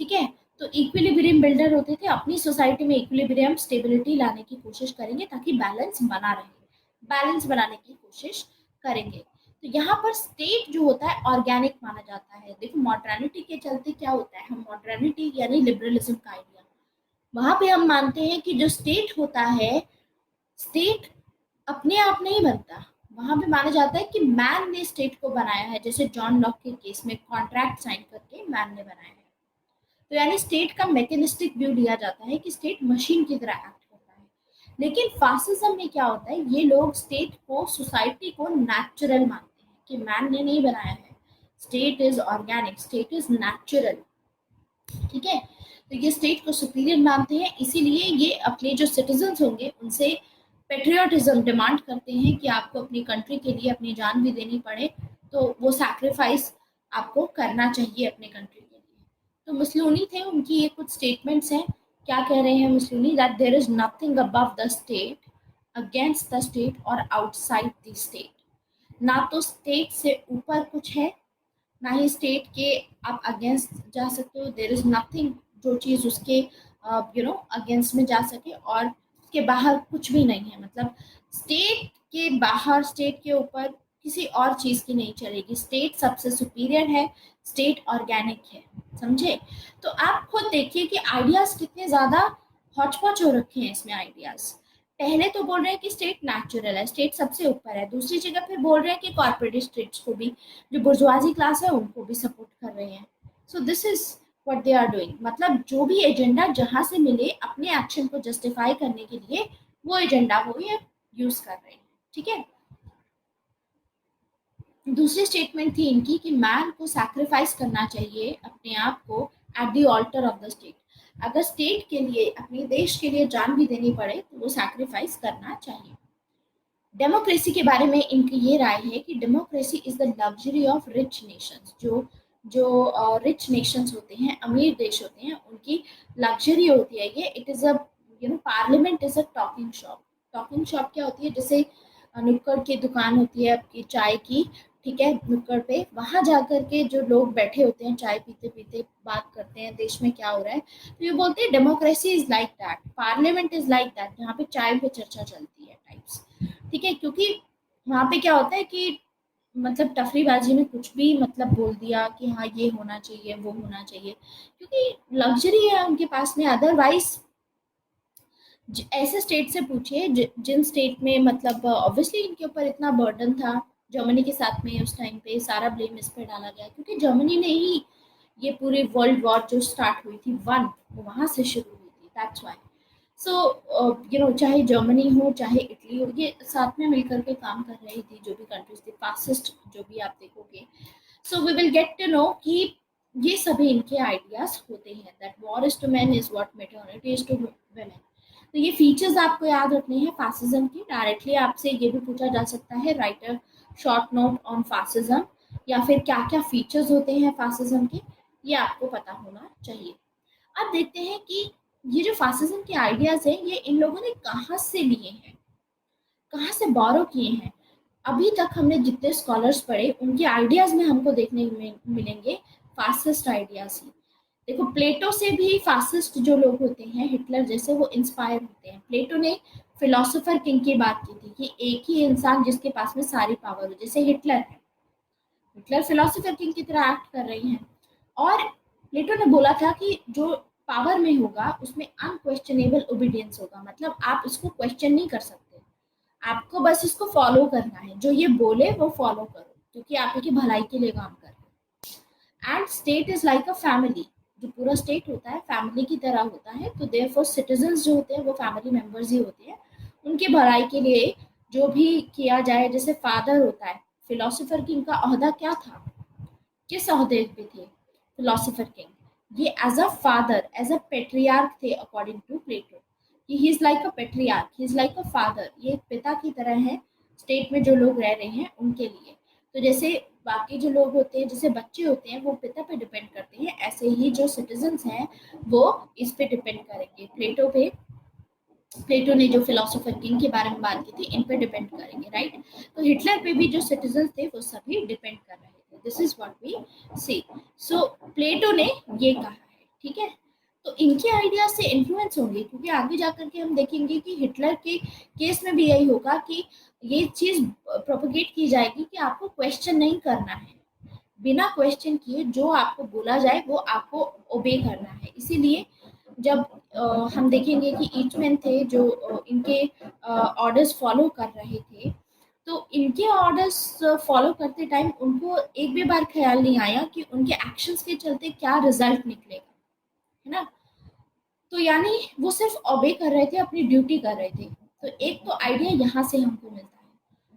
ठीक है। तो इक्विलिब्रियम बिल्डर होते थे, अपनी सोसाइटी में इक्विलिब्रियम स्टेबिलिटी लाने की कोशिश करेंगे ताकि बैलेंस बना रहे, बैलेंस बनाने की कोशिश करेंगे। तो यहाँ पर स्टेट जो होता है ऑर्गेनिक माना जाता है। देखो मॉडर्निटी के चलते क्या होता है, हम मॉडर्निटी यानी लिबरलिज्म का आइडिया, वहां पे हम मानते हैं कि जो स्टेट होता है, स्टेट अपने आप नहीं बनता, वहां पे माना जाता है कि मैन ने स्टेट को बनाया है। जैसे जॉन लॉक के केस में कॉन्ट्रैक्ट साइन करके मैन ने बनाया है। तो यानी स्टेट का मैकेनिस्टिक व्यू लिया जाता है कि स्टेट मशीन की तरह एक्ट करता है। लेकिन फासिज्म में क्या होता है, ये लोग स्टेट को, सोसाइटी को नेचुरल मानते हैं कि मैन ने नहीं बनाया है, state is organic, state is natural. ठीक है। तो ये स्टेट को सुपीरियर मानते हैं, इसीलिए ये अपने जो सिटीजन्स होंगे उनसे पेट्रियोटिज्म डिमांड करते हैं कि आपको अपनी कंट्री के लिए अपनी जान भी देनी पड़े, तो वो सैक्रिफाइस आपको करना चाहिए अपने कंट्री के लिए। तो मुस्लिनी थे, उनकी ये कुछ स्टेटमेंट्स हैं। क्या कह रहे हैं Mussolini, that there is nothing above the state, against the state और आउटसाइड द स्टेट। ना तो स्टेट से ऊपर कुछ है, ना ही स्टेट के आप अगेंस्ट जा सकते हो। देर इज नथिंग जो चीज़ उसके अगेंस्ट में जा सके, और उसके बाहर कुछ भी नहीं है। मतलब स्टेट के बाहर, स्टेट के ऊपर किसी और चीज़ की नहीं चलेगी। स्टेट सबसे सुपीरियर है, स्टेट ऑर्गेनिक है, समझे। तो आप खुद देखिए कि आइडियाज कितने ज़्यादा हॉच पॉच हो रखे हैं इसमें आइडियाज। पहले तो बोल रहे हैं कि स्टेट नेचुरल है, स्टेट सबसे ऊपर है, दूसरी जगह फिर बोल रहे हैं कि कॉर्पोरेट स्टेट्स को भी, जो बुर्जुआजी क्लास है उनको भी सपोर्ट कर रहे हैं। So this is what they are doing. मतलब जो भी एजेंडा जहां से मिले अपने एक्शन को जस्टिफाई करने के लिए, वो एजेंडा वो ये यूज कर रहे हैं। ठीक है। दूसरी स्टेटमेंट थी इनकी कि मैन को सैक्रिफाइस करना चाहिए अपने आप को at the alter of the state. अगर स्टेट के लिए, अपने देश के लिए जान भी देनी पड़े तो वो सैक्रिफाइस करना चाहिए। डेमोक्रेसी के बारे में इनकी ये राय है कि democracy is the luxury of rich Nations. जो जो रिच नेशंस होते हैं, अमीर देश होते हैं, उनकी लग्जरी होती है ये। It is a parliament is a talking shop. Talking shop क्या होती है, जैसे नुक्कड़ की दुकान होती है आपकी चाय की, ठीक है, नुक्कड़ पे वहां जाकर के जो लोग बैठे होते हैं चाय पीते पीते बात करते हैं देश में क्या हो रहा है। तो ये बोलते हैं democracy is like that, parliament is like that, जहाँ पे चाय पे चर्चा चलती है टाइप्स। ठीक है, क्योंकि वहाँ पे क्या होता है कि मतलब टफरीबाजी में कुछ भी मतलब बोल दिया कि हाँ ये होना चाहिए वो होना चाहिए, क्योंकि लग्जरी है उनके पास में। अदरवाइज ऐसे स्टेट से पूछिए जिन स्टेट में मतलब ऑब्वियसली इनके ऊपर इतना बर्डन था। जर्मनी के साथ में उस टाइम पे सारा ब्लेम इस पे डाला गया, क्योंकि जर्मनी ने ही ये पूरी वर्ल्ड वॉर जो स्टार्ट हुई थी वन, वो वहां से शुरू हुई थी, दैट्स व्हाई। सो चाहे जर्मनी हो चाहे इटली हो, ये साथ में मिलकर के काम कर रही थी, जो भी कंट्रीज थी फासिस्ट जो भी आप देखोगे। So we will get to know कि ये सभी इनके आइडियाज होते हैं, that war is to man is what maternity is to women. तो ये फीचर्स आपको याद रखने हैं फासिज्म की। डायरेक्टली आपसे ये भी पूछा जा सकता है, right a short note on fascism, या फिर क्या क्या फीचर्स होते हैं फासिज्म के, ये आपको पता होना चाहिए। अब देखते हैं कि ये जो फासिज्म के आइडियाज हैं ये इन लोगों ने कहाँ से लिए हैं, कहाँ से बोरो किए हैं। अभी तक हमने जितने स्कॉलर्स पढ़े उनके आइडियाज में हमको देखने में मिलेंगे फासिस्ट आइडियाज ही। देखो प्लेटो से भी फासिस्ट जो लोग होते हैं, हिटलर जैसे, वो इंस्पायर होते हैं। प्लेटो ने फिलोसोफर किंग की बात की थी कि एक ही इंसान जिसके पास में सारी पावर हो, जैसे हिटलर है, हिटलर फिलोसोफर किंग की तरह एक्ट कर रही हैं। और प्लेटो ने बोला था कि जो पावर में होगा उसमें अनक्वेश्चनेबल ओबीडियंस होगा, मतलब आप इसको क्वेश्चन नहीं कर सकते, आपको बस इसको फॉलो करना है, जो ये बोले वो फॉलो करो, क्योंकि आप की भलाई के लिए काम कर रहे हैं। And state is like a family, जो पूरा स्टेट होता है फैमिली की तरह होता है। तो देयरफॉर सिटीजन्स जो होते हैं वो फैमिली मेंबर्स ही होते हैं, उनके भलाई के लिए जो भी किया जाए। जैसे फादर होता है, फिलोसोफर किंग का ओहदा क्या था, किस ओहदे पे थे फिलोसोफर किंग, ये as a father, as a patriarch थे according to Plato. He is like a patriarch, he is like a father, ये एक पिता की तरह है स्टेट में जो लोग रह रहे हैं उनके लिए। तो जैसे बाकी जो लोग होते हैं, जैसे बच्चे होते हैं वो पिता पे डिपेंड करते हैं, ऐसे ही जो सिटीजन्स हैं वो इस पे डिपेंड करेंगे, प्लेटो पे। प्लेटो ने जो फिलोसोफर किंग के बारे में बात की थी, इन पे डिपेंड करेंगे, राइट। तो हिटलर पे भी जो सिटीजन थे वो सभी डिपेंड कर रहे थे। दिस इज व्हाट वी सी। सो प्लेटो ने ये कहा है, ठीक है। तो इनके आइडिया से इन्फ्लुएंस होंगे, क्योंकि आगे जाकर के हम देखेंगे कि हिटलर के केस में भी यही होगा कि ये चीज प्रोपोगेट की जाएगी कि आपको क्वेश्चन नहीं करना है, बिना क्वेश्चन किए जो आपको बोला जाए वो आपको ओबे करना है। इसीलिए जब हम देखेंगे कि ईचमैन थे जो इनके ऑर्डर्स फॉलो कर रहे थे, तो इनके ऑर्डर्स फॉलो करते टाइम उनको एक भी बार ख्याल नहीं आया कि उनके एक्शंस के चलते क्या रिजल्ट निकलेगा, है ना। तो यानी वो सिर्फ ओबे कर रहे थे, अपनी ड्यूटी कर रहे थे। तो एक तो आइडिया यहाँ से हमको मिलता है।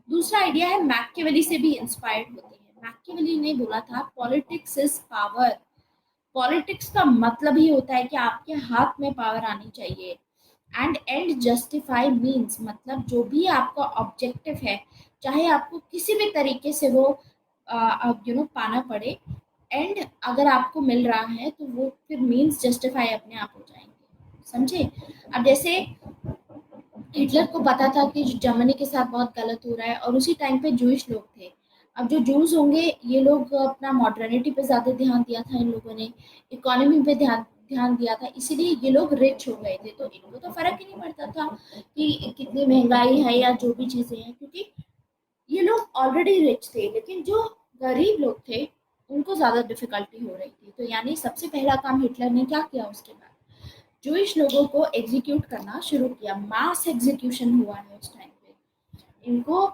दूसरा आइडिया है मैकियावेली से भी इंस्पायर्ड होती है। मैकियावेली ने बोला था पॉलिटिक्स इज पावर। पॉलिटिक्स का मतलब ही होता है कि आपके हाथ में पावर आनी चाहिए। एंड जस्टिफाई मीन्स, मतलब जो भी आपका ऑब्जेक्टिव है, चाहे आपको किसी भी तरीके से वो पाना पड़े, एंड अगर आपको मिल रहा है तो वो फिर मीन्स जस्टिफाई अपने आप हो जाएंगे, समझे। अब जैसे हिटलर को पता था कि जर्मनी के साथ बहुत गलत हो रहा है, और उसी टाइम पे जूइश लोग थे। अब जो जूस होंगे, ये लोग अपना मॉडर्निटी पे ज़्यादा ध्यान दिया था इन लोगों ने, इकोनॉमी पे ध्यान ध्यान दिया था, इसीलिए ये लोग रिच हो गए थे। तो इनको तो फर्क ही नहीं पड़ता था कि कितनी महंगाई है या जो भी चीज़ें हैं, क्योंकि ये लोग ऑलरेडी रिच थे। लेकिन जो गरीब लोग थे उनको ज़्यादा डिफिकल्टी हो रही थी। तो यानी सबसे पहला काम हिटलर ने क्या किया, उसके बाद जूइश लोगों को एग्जीक्यूट करना शुरू किया। मास एग्जीक्यूशन हुआ है उस टाइम पे। इनको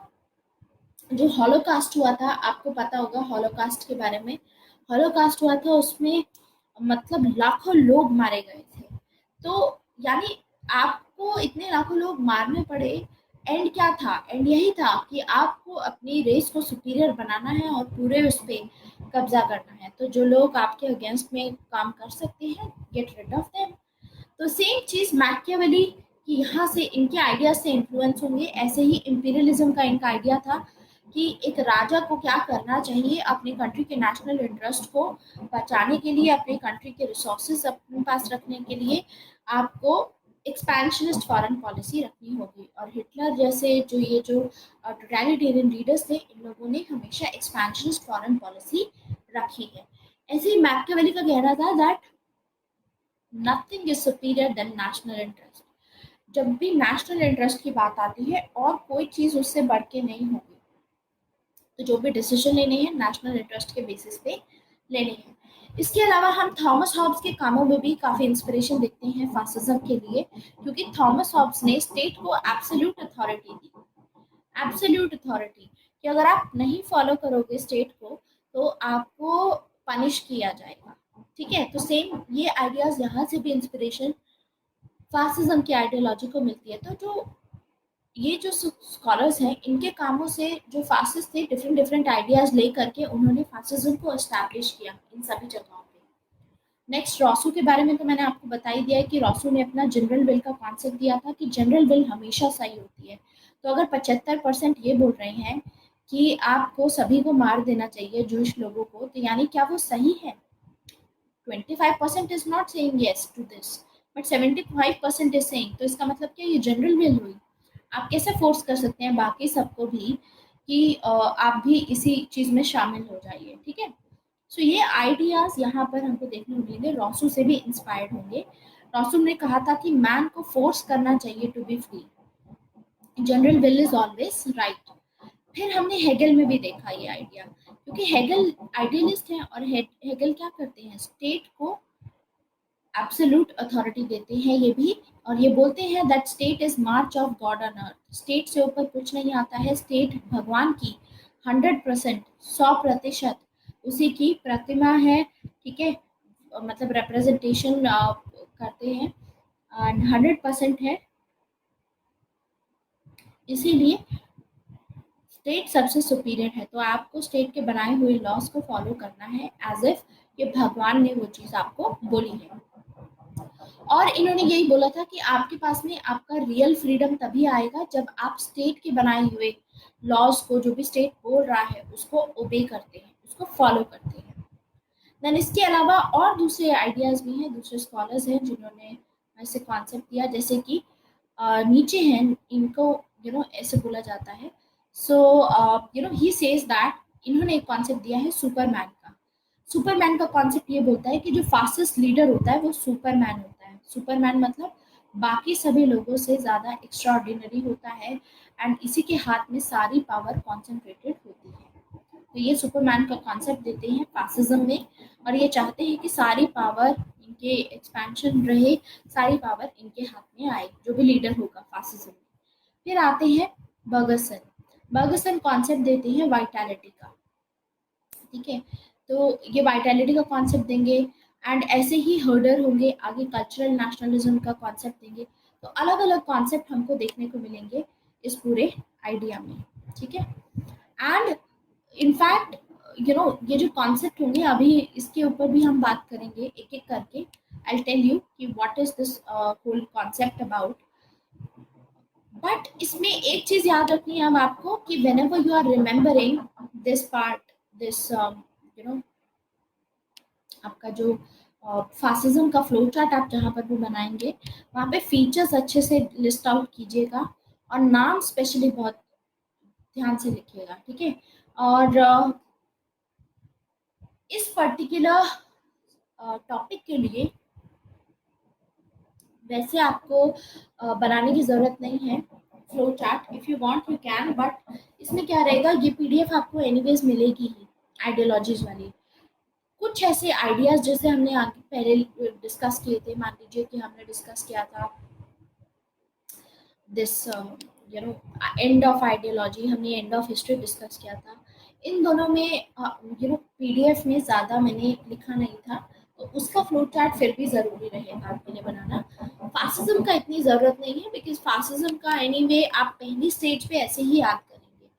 जो हॉलोकास्ट हुआ था, आपको पता होगा हॉलोकास्ट के बारे में। हॉलोकास्ट हुआ था, उसमें मतलब लाखों लोग मारे गए थे। तो यानी आपको इतने लाखों लोग मारने पड़े। एंड क्या था, एंड यही था कि आपको अपनी रेस को सुपीरियर बनाना है और पूरे उस पे कब्जा करना है। तो जो लोग आपके अगेंस्ट में काम कर सकते हैं, गेट रिड ऑफ देम। तो सेम चीज मैकियावेली की यहाँ से इनके आइडिया से इन्फ्लुएंस होंगे। ऐसे ही इंपीरियलिज्म का इनका आइडिया था कि एक राजा को क्या करना चाहिए, अपनी कंट्री के नेशनल इंटरेस्ट को बचाने के लिए, अपने कंट्री के रिसोर्सेज अपने पास रखने के लिए आपको एक्सपेंशनिस्ट फॉरेन पॉलिसी रखनी होगी। और हिटलर जैसे जो टोटलिटेरियन लीडर्स थे, इन लोगों ने हमेशा एक्सपेंशनिस्ट फॉरेन पॉलिसी रखी है। ऐसे ही मैकियावेली का कहना था that nothing is superior than national interest. जब भी नेशनल इंटरेस्ट की बात आती है और कोई चीज उससे बढ़ के नहीं होगी। तो जो भी डिसीजन लेने हैं नेशनल इंटरेस्ट के बेसिस पे लेने हैं। इसके अलावा हम थॉमस हॉब्स के कामों में भी काफी इंस्पिरेशन देखते हैं फासिज्म के लिए, क्योंकि थॉमस हॉब्स ने स्टेट को एब्सोल्यूट अथॉरिटी दी। एब्सोल्यूट अथॉरिटी कि अगर आप नहीं फॉलो करोगे स्टेट को तो आपको पनिश किया जाएगा। ठीक है। तो सेम ये आइडियाज यहाँ से भी इंस्पिरेशन फासिज्म की आइडियोलॉजी को मिलती है। तो जो ये जो स्कॉलर्स हैं, इनके कामों से जो फासिस्ट थे डिफरेंट डिफरेंट आइडियाज ले करके उन्होंने फासिज्म को एस्टैब्लिश किया इन सभी जगहों पे। नेक्स्ट रॉसू के बारे में तो मैंने आपको बता ही दिया है कि रॉसू ने अपना जनरल विल का कॉन्सेप्ट दिया था कि जनरल विल हमेशा सही होती है। तो अगर 75% ये बोल रहे हैं कि आपको सभी को मार देना चाहिए जूश लोगों को, तो यानी क्या वो सही है। 25% is not saying yes to this, but 75% is saying. तो इसका मतलब क्या, ये जनरल विल हुई। आप कैसे फोर्स कर सकते हैं बाकी सबको भी कि आप भी इसी चीज में शामिल हो जाइए। ठीक है। सो ये आइडियाज यहाँ पर हमको देखने को मिलेंगे, रॉसू से भी इंस्पायर्ड होंगे। रॉसू ने कहा था कि मैन को फोर्स करना चाहिए to be free, general will is always right. फिर हमने हेगल में भी देखा ये आइडिया, क्योंकि हेगल आइडियलिस्ट हैं और हेगल क्या करते हैं, स्टेट को एब्सोल्यूट अथॉरिटी देते हैं ये भी। और ये बोलते हैं that state is March of God on earth. State से ऊपर कुछ नहीं आता है। स्टेट भगवान की 100%, 100% उसी की प्रतिमा है। ठीक है। मतलब रिप्रेजेंटेशन करते हैं, 100% है। इसीलिए स्टेट सबसे सुपीरियर है। तो आपको स्टेट के बनाए हुए लॉस को फॉलो करना है एज इफ ये भगवान ने वो चीज़ आपको बोली है। और इन्होंने यही बोला था कि आपके पास में आपका रियल फ्रीडम तभी आएगा जब आप स्टेट के बनाए हुए लॉज को, जो भी स्टेट बोल रहा है, उसको ओबे करते हैं, उसको फॉलो करते हैं। देन इसके अलावा और दूसरे आइडियाज भी हैं, दूसरे स्कॉलर्स हैं जिन्होंने ऐसे कॉन्सेप्ट दिया, जैसे कि नीचे हैं इनको ऐसे बोला जाता है। सो ही सेज दैट, इन्होंने एक कॉन्सेप्ट दिया है सुपरमैन का। सुपरमैन का कॉन्सेप्ट ये बोलता है कि जो फास्टेस्ट लीडर होता है वो सुपरमैन होता है। सुपरमैन मतलब बाकी सभी लोगों से ज़्यादा एक्स्ट्रा ऑर्डिनरी होता है एंड इसी के हाथ में सारी पावर कॉन्सेंट्रेटेड होती है। तो ये सुपरमैन का कॉन्सेप्ट देते हैं फासिज्म में, और ये चाहते हैं कि सारी पावर इनके एक्सपेंशन रहे, सारी पावर इनके हाथ में आए, जो भी लीडर होगा फासिज्म में। फिर आते हैं बर्गसन। बर्गसन कॉन्सेप्ट देते हैं वाइटैलिटी का, ठीक है। तो ये वाइटैलिटी का कॉन्सेप्ट देंगे एंड ऐसे ही हर्डर होंगे, आगे कल्चरल नेशनलिज्म का कॉन्सेप्ट देंगे। तो अलग अलग कॉन्सेप्ट हमको देखने को मिलेंगे इस पूरे आइडिया में, ठीक है। एंड इनफैक्ट ये जो कॉन्सेप्ट होंगे अभी इसके ऊपर भी हम बात करेंगे एक एक करके। आई टेल यू कि what is this whole concept about. But इसमें एक चीज याद रखनी है अब आपको कि whenever you are remembering this part, this आपका जो फासिज्म का फ्लो चार्ट आप जहाँ पर भी बनाएंगे वहाँ पे फीचर्स अच्छे से लिस्ट आउट कीजिएगा और नाम स्पेशली बहुत ध्यान से लिखिएगा, ठीक है। और इस पर्टिकुलर टॉपिक के लिए वैसे आपको बनाने की ज़रूरत नहीं है flow chart. If you want you can, but इसमें क्या रहेगा, ये पीडीएफ आपको एनीवेज मिलेगी ही आइडियोलॉजीज वाली। कुछ ऐसे आइडियाज जैसे हमने आगे पहले डिस्कस किए थे, मान लीजिए कि हमने डिस्कस किया था दिस एंड ऑफ आइडियोलॉजी, हमने एंड ऑफ हिस्ट्री डिस्कस किया था। इन दोनों में पीडीएफ में ज़्यादा मैंने लिखा नहीं था, तो उसका फ्लो चार्ट फिर भी ज़रूरी रहेगा आपके लिए बनाना। फासिज्म का इतनी ज़रूरत नहीं है, बिकॉज फासिज्म का एनीवे आप पहली स्टेज पे ऐसे ही याद करेंगे।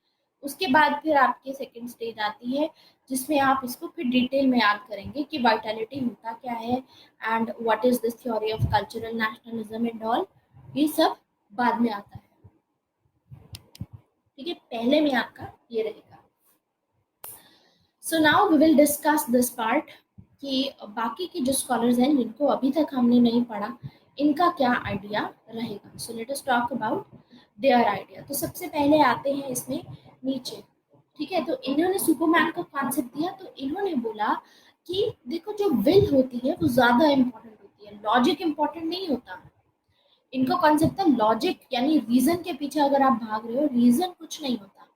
उसके बाद फिर आपकी सेकंड स्टेज आती है जिसमें आप इसको फिर डिटेल में याद करेंगे कि वाइटैलिटी होता क्या है and what is this theory of cultural nationalism and all. ये सब बाद में आता है, ठीक है। पहले में आपका ये रहेगा। So now we will discuss this part कि बाकी के जो स्कॉलर्स हैं जिनको अभी तक हमने नहीं पढ़ा, इनका क्या आइडिया रहेगा। So let us talk about their idea. तो सबसे पहले आते हैं इसमें नीचे, ठीक है। तो इन्होंने सुपरमैन का कॉन्सेप्ट दिया, तो इन्होंने बोला कि देखो जो विल होती है वो ज्यादा इंपॉर्टेंट होती है, लॉजिक इंपॉर्टेंट नहीं होता। इनका कॉन्सेप्ट था लॉजिक, यानी रीजन के पीछे अगर आप भाग रहे हो, रीजन कुछ नहीं होता।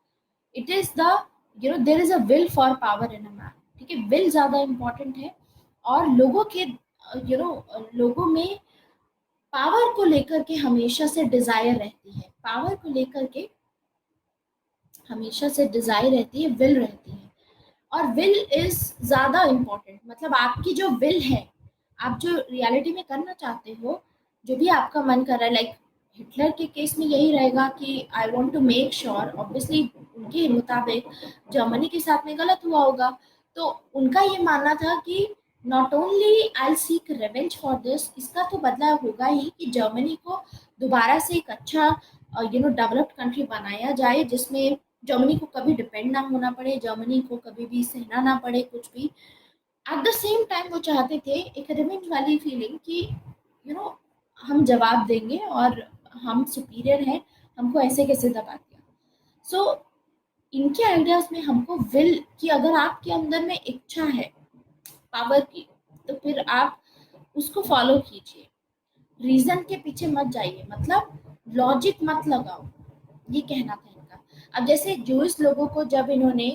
It is the there is a will for power in a man, ठीक है। विल ज्यादा इंपॉर्टेंट है और लोगों के लोगों में पावर को लेकर के हमेशा से डिजायर रहती है, पावर को लेकर के हमेशा से डिजायर रहती है, विल रहती है। और विल इज ज्यादा इम्पोर्टेंट, मतलब आपकी जो विल है, आप जो रियलिटी में करना चाहते हो, जो भी आपका मन कर रहा है, लाइक हिटलर के केस में यही रहेगा कि I want to make sure, obviously उनके मुताबिक जर्मनी के साथ में गलत हुआ होगा, तो उनका ये मानना था कि not only I seek revenge for this, इसका तो बदला होगा ही कि जर्मनी को दोबारा से एक अच्छा डेवलप्ड कंट्री बनाया जाए, जिसमें जर्मनी को कभी डिपेंड ना होना पड़े, जर्मनी को कभी भी सहना ना पड़े कुछ भी। एट द सेम टाइम वो चाहते थे एक रिवेंज वाली फीलिंग कि हम जवाब देंगे और हम सुपीरियर हैं, हमको ऐसे कैसे दबा दिया। सो इनके आइडियाज में हमको विल कि अगर आपके अंदर में इच्छा है पावर की, तो फिर आप उसको फॉलो कीजिए, रीजन के पीछे मत जाइए, मतलब लॉजिक मत लगाओ, ये कहना था इनका। अब जैसे जूस लोगों को जब इन्होंने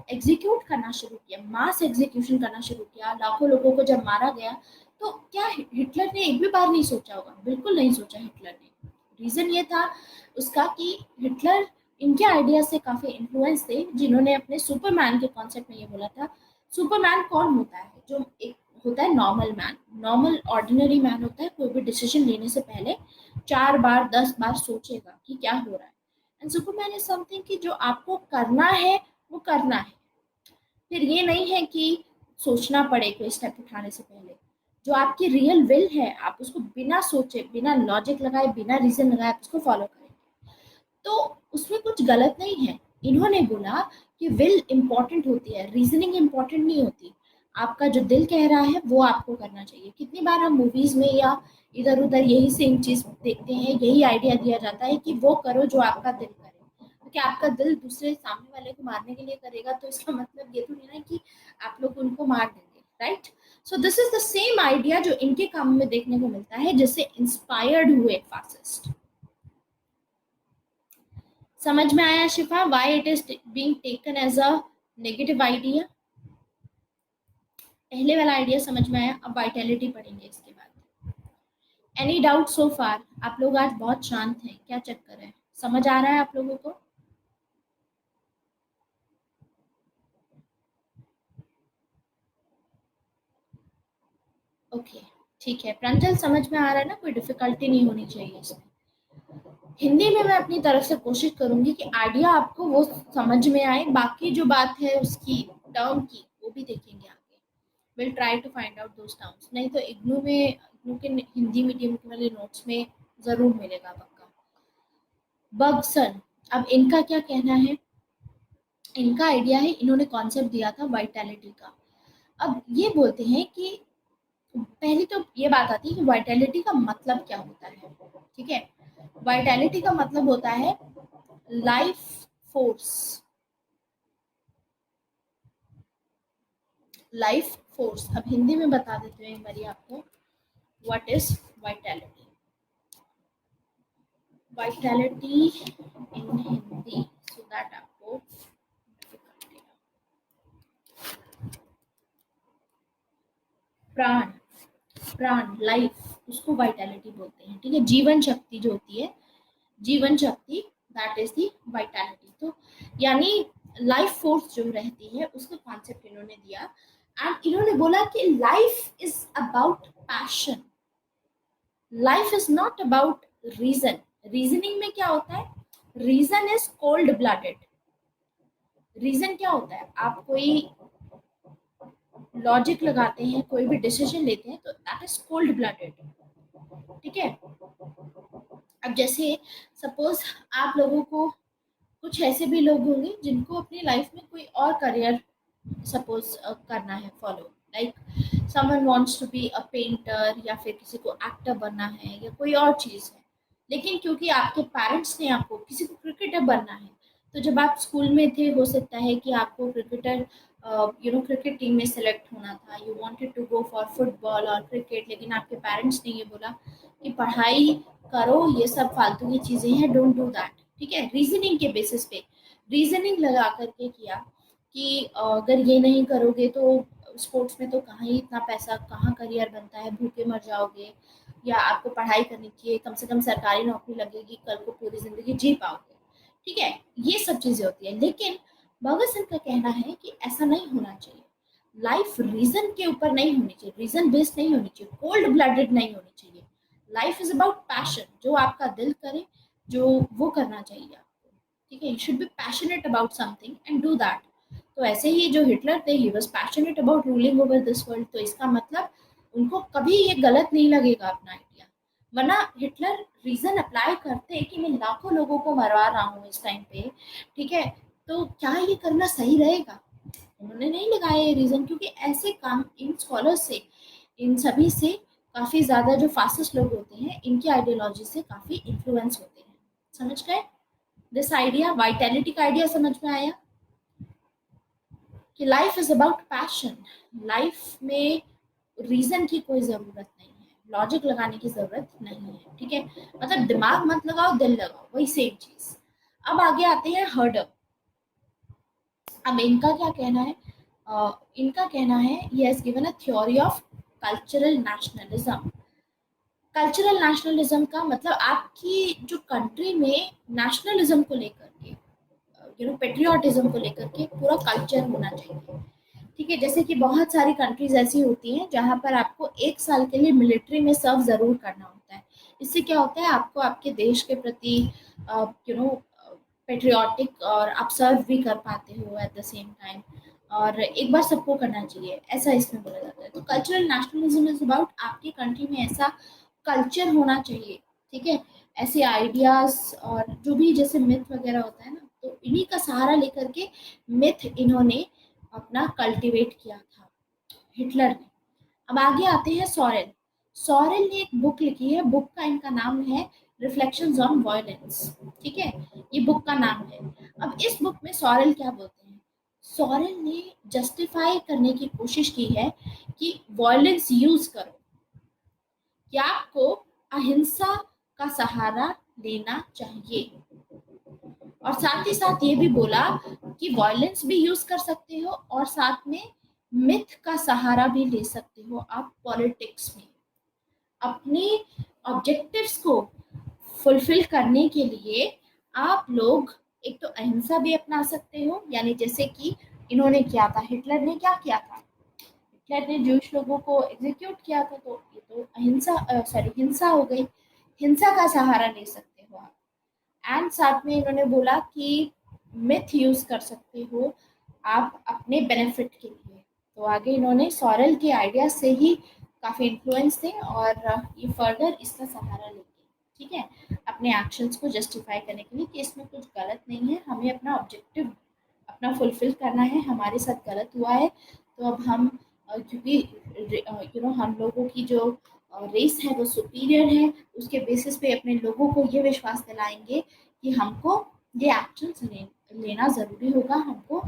एग्जीक्यूट करना शुरू किया, मास एग्जीक्यूशन करना शुरू किया, लाखों लोगों को जब मारा गया, तो क्या हिटलर ने एक भी बार नहीं सोचा होगा? बिल्कुल नहीं सोचा हिटलर ने। रीजन ये था उसका कि हिटलर इनके आइडिया से काफी इन्फ्लुएंस थे, जिन्होंने अपने सुपरमैन के कॉन्सेप्ट में ये बोला था। सुपरमैन कौन होता है? जो एक होता है normal man, normal ordinary man होता है, कोई भी डिसीजन लेने से पहले 4 बार 10 बार सोचेगा कि क्या हो रहा है। एंड सुपरमैन इज समथिंग कि जो आपको करना है वो करना है, फिर ये नहीं है कि सोचना पड़े कोई स्टेप उठाने से पहले। जो आपकी रियल विल है, आप उसको बिना सोचे, बिना लॉजिक लगाए, बिना रीजन लगाए आप उसको फॉलो करेंगे, तो उसमें कुछ गलत नहीं है। इन्होंने बोला कि विल इंपॉर्टेंट होती है, रीजनिंग इंपॉर्टेंट नहीं होती। आपका जो दिल कह रहा है वो आपको करना चाहिए। कितनी बार हम मूवीज में या इधर उधर यही सेम चीज देखते हैं, यही आइडिया दिया जाता है कि वो करो जो आपका दिल करे, कि आपका दिल दूसरे सामने वाले को मारने के लिए करेगा तो इसका मतलब ये तो नहीं ना कि आप लोग उनको मार देंगे, right? So this is the same idea जो इनके काम में देखने को मिलता है, जिससे इंस्पायर्ड हुए फासिस्ट। समझ में आया Shifa why it is being taken as a negative idea? पहले वाला आइडिया समझ में आया, अब वाइटैलिटी पढ़ेंगे इसके बाद। एनी डाउट सो फार? आप लोग आज बहुत शांत हैं, क्या चक्कर है? समझ आ रहा है आप लोगों को? ओके, ठीक है। प्रांजल समझ में आ रहा है ना? कोई डिफिकल्टी नहीं होनी चाहिए इसमें। हिंदी में मैं अपनी तरफ से कोशिश करूंगी कि आइडिया आपको वो समझ में आए, बाकी जो बात है उसकी टर्म की वो भी देखेंगे आगे। Will try to find out those terms, नहीं तो इग्नू के हिंदी मीडियम के वाले नोट्स में जरूर मिलेगा पक्का। बगसन, अब इनका क्या कहना है? इनका आइडिया है, इन्होंने कॉन्सेप्ट दिया था वाइटैलिटी का। अब ये बोलते हैं कि पहली तो ये बात आती है कि वाइटैलिटी का मतलब क्या होता है, ठीक है? वाइटैलिटी का मतलब होता है लाइफ फोर्स। लाइफ फोर्स, अब हिंदी में बता देते हैं एक बारी आपको, what is vitality. Vitality in Hindi, so that आपको प्राण, प्राण लाइफ, उसको वाइटैलिटी बोलते हैं, ठीक है? जीवन शक्ति जो होती है, जीवन शक्ति, दैट इज दी वाइटैलिटी। तो यानी लाइफ फोर्स जो रहती है उसका कॉन्सेप्ट इन्होंने दिया। एंड इन्होंने बोला कि life is about passion, life is not about reason. Reasoning में क्या होता है? Reason is cold blooded. Reason क्या होता है? आप कोई लॉजिक लगाते हैं, कोई भी डिसीजन लेते हैं तो दैट इज कोल्ड ब्लडेड, ठीक है? अब जैसे सपोज आप लोगों को, कुछ ऐसे भी लोग होंगे जिनको अपनी लाइफ में कोई और करियर सपोज करना है follow, like someone wants to be a painter, या फिर किसी को एक्टर बनना है या कोई और चीज़ है। लेकिन क्योंकि आपके पेरेंट्स ने आपको, किसी को क्रिकेटर बनना है, तो जब आप स्कूल में थे हो सकता है कि आपको क्रिकेटर क्रिकेट टीम में सेलेक्ट होना था, you wanted to go for football और क्रिकेट, लेकिन आपके पेरेंट्स ने ये बोला कि पढ़ाई करो, ये सब फालतू की चीज़ें हैं, डोंट डू दैट, ठीक है? रीजनिंग के बेसिस पे, रीजनिंग लगा करके किया कि अगर ये नहीं करोगे तो स्पोर्ट्स में तो कहाँ ही इतना पैसा, कहाँ करियर बनता है, भूखे मर जाओगे, या आपको पढ़ाई करनी चाहिए, कम से कम सरकारी नौकरी लगेगी, कल को पूरी जिंदगी जी पाओगे, ठीक है? ये सब चीजें होती है। लेकिन भगत सिंह का कहना है कि ऐसा नहीं होना चाहिए। लाइफ रीजन के ऊपर नहीं होनी चाहिए, रीजन बेस्ड नहीं होनी चाहिए, कोल्ड ब्लडेड नहीं होनी चाहिए। लाइफ इज अबाउट पैशन, जो आपका दिल करे जो वो करना चाहिए आपको, ठीक है? You should be passionate about something and do that. तो ऐसे ही जो हिटलर थे, he was passionate about ruling over this world, तो इसका मतलब उनको कभी ये गलत नहीं लगेगा अपना आइडिया। वरना हिटलर रीजन अप्लाई करते कि मैं लाखों लोगों को मरवा रहा हूँ इस टाइम पे, ठीक है, तो क्या ये करना सही रहेगा? उन्होंने नहीं लगाया ये रीजन, क्योंकि ऐसे काम इन स्कॉलर्स से, इन सभी से काफी ज्यादा जो फासिस्ट लोग होते हैं, इनकी आइडियोलॉजी से काफी इन्फ्लुएंस होते हैं। समझ गए? दिस आइडिया, वाइटैलिटी का आइडिया समझ में आया कि life is about passion. Life में रीजन की कोई जरूरत नहीं है, लॉजिक लगाने की जरूरत नहीं है, ठीक है? मतलब दिमाग मत लगाओ, दिल लगाओ, वही सेम चीज। अब आगे आते हैं हर्डर। अब इनका क्या कहना है? इनका कहना है, he has given a theory of cultural nationalism. Cultural nationalism का मतलब आपकी जो कंट्री में नेशनलिज्म को लेकर के, पेट्रियाटिज्म को लेकर के पूरा कल्चर होना चाहिए, ठीक है? जैसे कि बहुत सारी कंट्रीज ऐसी होती हैं जहाँ पर आपको 1 साल के लिए मिलिट्री में सर्व जरूर करना होता है। इससे क्या होता है, आपको आपके देश के प्रति पेट्रियाटिक, और आप सर्व भी कर पाते हो एट द सेम टाइम, और एक बार सबको करना चाहिए, ऐसा इसमें बोला जाता है। तो कल्चरल नेशनलिज्म इज अबाउट आपकी कंट्री में ऐसा कल्चर होना चाहिए, ठीक है? ऐसे आइडियाज और जो भी जैसे मिथ वगैरह होता है ना, तो इन्हीं का सहारा लेकर के मिथ इन्होंने अपना कल्टीवेट किया था, हिटलर ने। अब आगे आते हैं सॉरेल। सॉरेल ने एक बुक लिखी है, बुक का इनका नाम है रिफ्लेक्शंस ऑन वायलेंस। ठीक है, ये बुक का नाम है। अब इस बुक में सॉरेल क्या बोलते हैं, सॉरेल ने जस्टिफाई करने की कोशिश की है कि वायलेंस यूज करो, क्या आपको अहिंसा का सहारा लेना चाहिए, और साथ ही साथ ये भी बोला कि वायलेंस भी यूज कर सकते हो और साथ में मिथ का सहारा भी ले सकते हो आप पॉलिटिक्स में। अपने ऑब्जेक्टिव्स को फुलफिल करने के लिए आप लोग एक तो अहिंसा भी अपना सकते हो, यानी जैसे कि इन्होंने किया था, हिटलर ने क्या किया था, हिटलर ने जूश लोगों को एग्जीक्यूट किया था, तो ये तो अहिंसा सॉरी हिंसा हो गई, हिंसा का सहारा ले सकते हो आप। एंड साथ में इन्होंने बोला कि मिथ यूज कर सकते हो आप अपने बेनिफिट के लिए। तो आगे इन्होंने सॉरेल के आइडिया से ही काफ़ी इन्फ्लुएंस थे और ये फर्दर इसका सहारा लेंगे, ठीक है, अपने एक्शंस को जस्टिफाई करने के लिए कि इसमें कुछ गलत नहीं है, हमें अपना ऑब्जेक्टिव अपना फुलफिल करना है, हमारे साथ गलत हुआ है तो अब हम क्योंकि हम लोगों की जो रेस है वो सुपीरियर है, उसके बेसिस पे अपने लोगों को ये विश्वास दिलाएंगे कि हमको ये एक्शंस लेना ज़रूरी होगा, हमको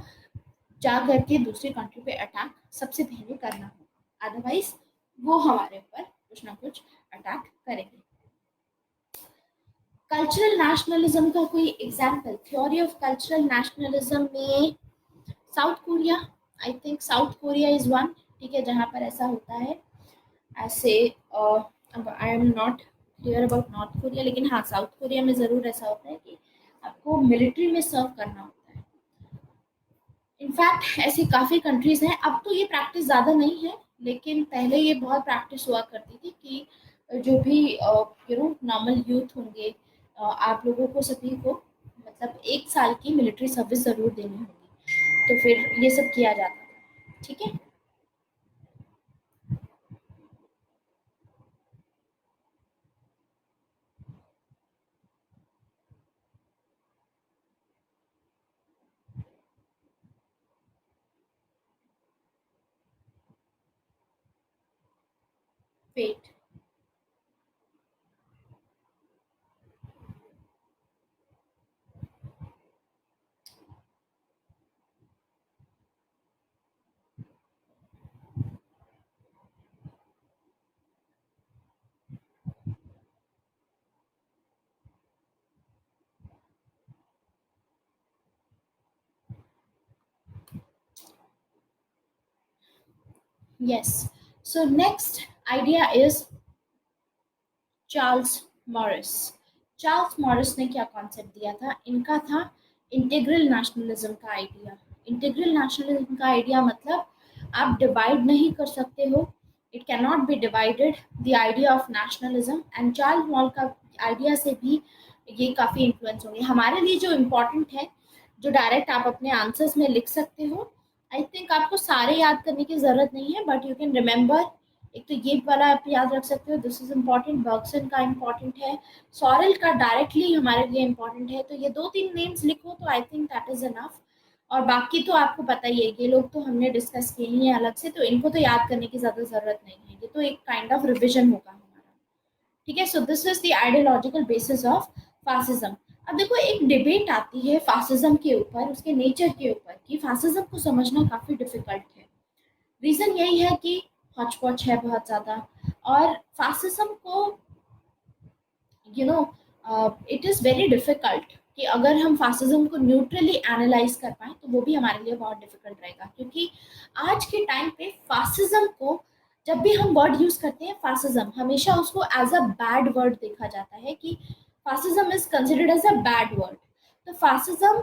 जा करके दूसरी कंट्री पे अटैक सबसे पहले करना होगा, अदरवाइज वो हमारे ऊपर कुछ ना कुछ अटैक करेंगे। कल्चरल नेशनलिज्म का कोई example, theory of cultural nationalism में South Korea, I think South Korea is one, ठीक है, जहाँ पर ऐसा होता है, ऐसे अब I am not clear about North Korea, लेकिन हाँ साउथ कोरिया में ज़रूर ऐसा होता है कि आपको मिलिट्री में सर्व करना होता है। इनफैक्ट ऐसी काफ़ी कंट्रीज़ हैं, अब तो ये प्रैक्टिस ज़्यादा नहीं है, लेकिन पहले ये बहुत प्रैक्टिस हुआ करती थी कि जो भी नॉर्मल यूथ होंगे, आप लोगों को सभी को मतलब 1 साल की मिलिट्री सर्विस ज़रूर देनी होगी, तो फिर ये सब किया जाता था, ठीक है। Wait, yes, so next idea is Charles Maurras. Charles Maurras ने क्या कॉन्सेप्ट दिया था, इनका था इंटीग्रल नेशनलिज्म का आइडिया। इंटीग्रल नेशनलिज्म का आइडिया मतलब आप डिवाइड नहीं कर सकते हो, it can not be divided, the idea of nationalism, and Charles मॉल का आइडिया से भी ये काफ़ी इन्फ्लुएंस होंगे हमारे लिए। जो इम्पोर्टेंट है, जो डायरेक्ट आप अपने आंसर्स में लिख सकते हो, आई थिंक आपको सारे याद करने की ज़रूरत नहीं है, बट यू कैन रिमेंबर, एक तो ये वाला आप याद रख सकते हो, दिस इज इम्पॉर्टेंट, बर्गसन का इम्पॉर्टेंट है, सॉरेल का डायरेक्टली हमारे लिए इम्पॉर्टेंट है, तो ये 2-3 नेम्स लिखो तो I think that is enough. और बाकी तो आपको पता ही है, ये लोग तो हमने डिस्कस किए ही हैं अलग से, तो इनको तो याद करने की ज़्यादा ज़रूरत नहीं है, ये तो एक काइंड ऑफ रिविजन होगा हमारा, ठीक है। So this is the ideological basis of fascism. अब देखो एक डिबेट आती है फासिज्म के ऊपर, उसके नेचर के ऊपर, कि फासिज्म को समझना काफ़ी डिफिकल्ट है। रीज़न यही है कि हॉच पॉच है बहुत ज़्यादा, और फासिज्म को you know it is very difficult कि अगर हम फासिज्म को न्यूट्रली एनालाइज कर पाएँ तो वो भी हमारे लिए बहुत डिफ़िकल्ट रहेगा, क्योंकि आज के टाइम पे फासिज्म को जब भी हम वर्ड यूज़ करते हैं, फासिज्म हमेशा उसको एज अ बैड वर्ड देखा जाता है, कि fascism is considered as a bad word. तो फासिज्म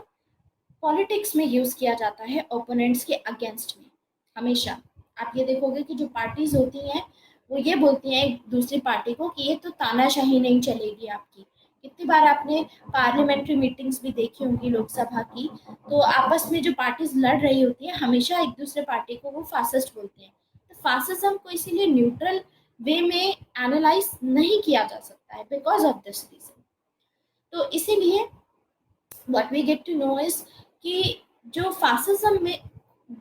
पॉलिटिक्स में यूज़ किया जाता है ओपोनेंट्स के अगेंस्ट में हमेशा। आप ये देखोगे कि जो पार्टीज होती हैं वो ये बोलती हैं एक दूसरी पार्टी को कि ये तो तानाशाही नहीं चलेगी आपकी। कितनी बार आपने पार्लियामेंट्री मीटिंग्स भी देखी होंगी लोकसभा की, तो आपस में जो पार्टीज लड़ रही होती है हमेशा एक दूसरे पार्टी को वो फासिस्ट बोलते हैं। तो फासिज्म को इसीलिए न्यूट्रल वे में एनालाइज नहीं किया जा सकता है बिकॉज ऑफ दिस रीजन। तो इसीलिए what we get to know is कि जो फासिज्म में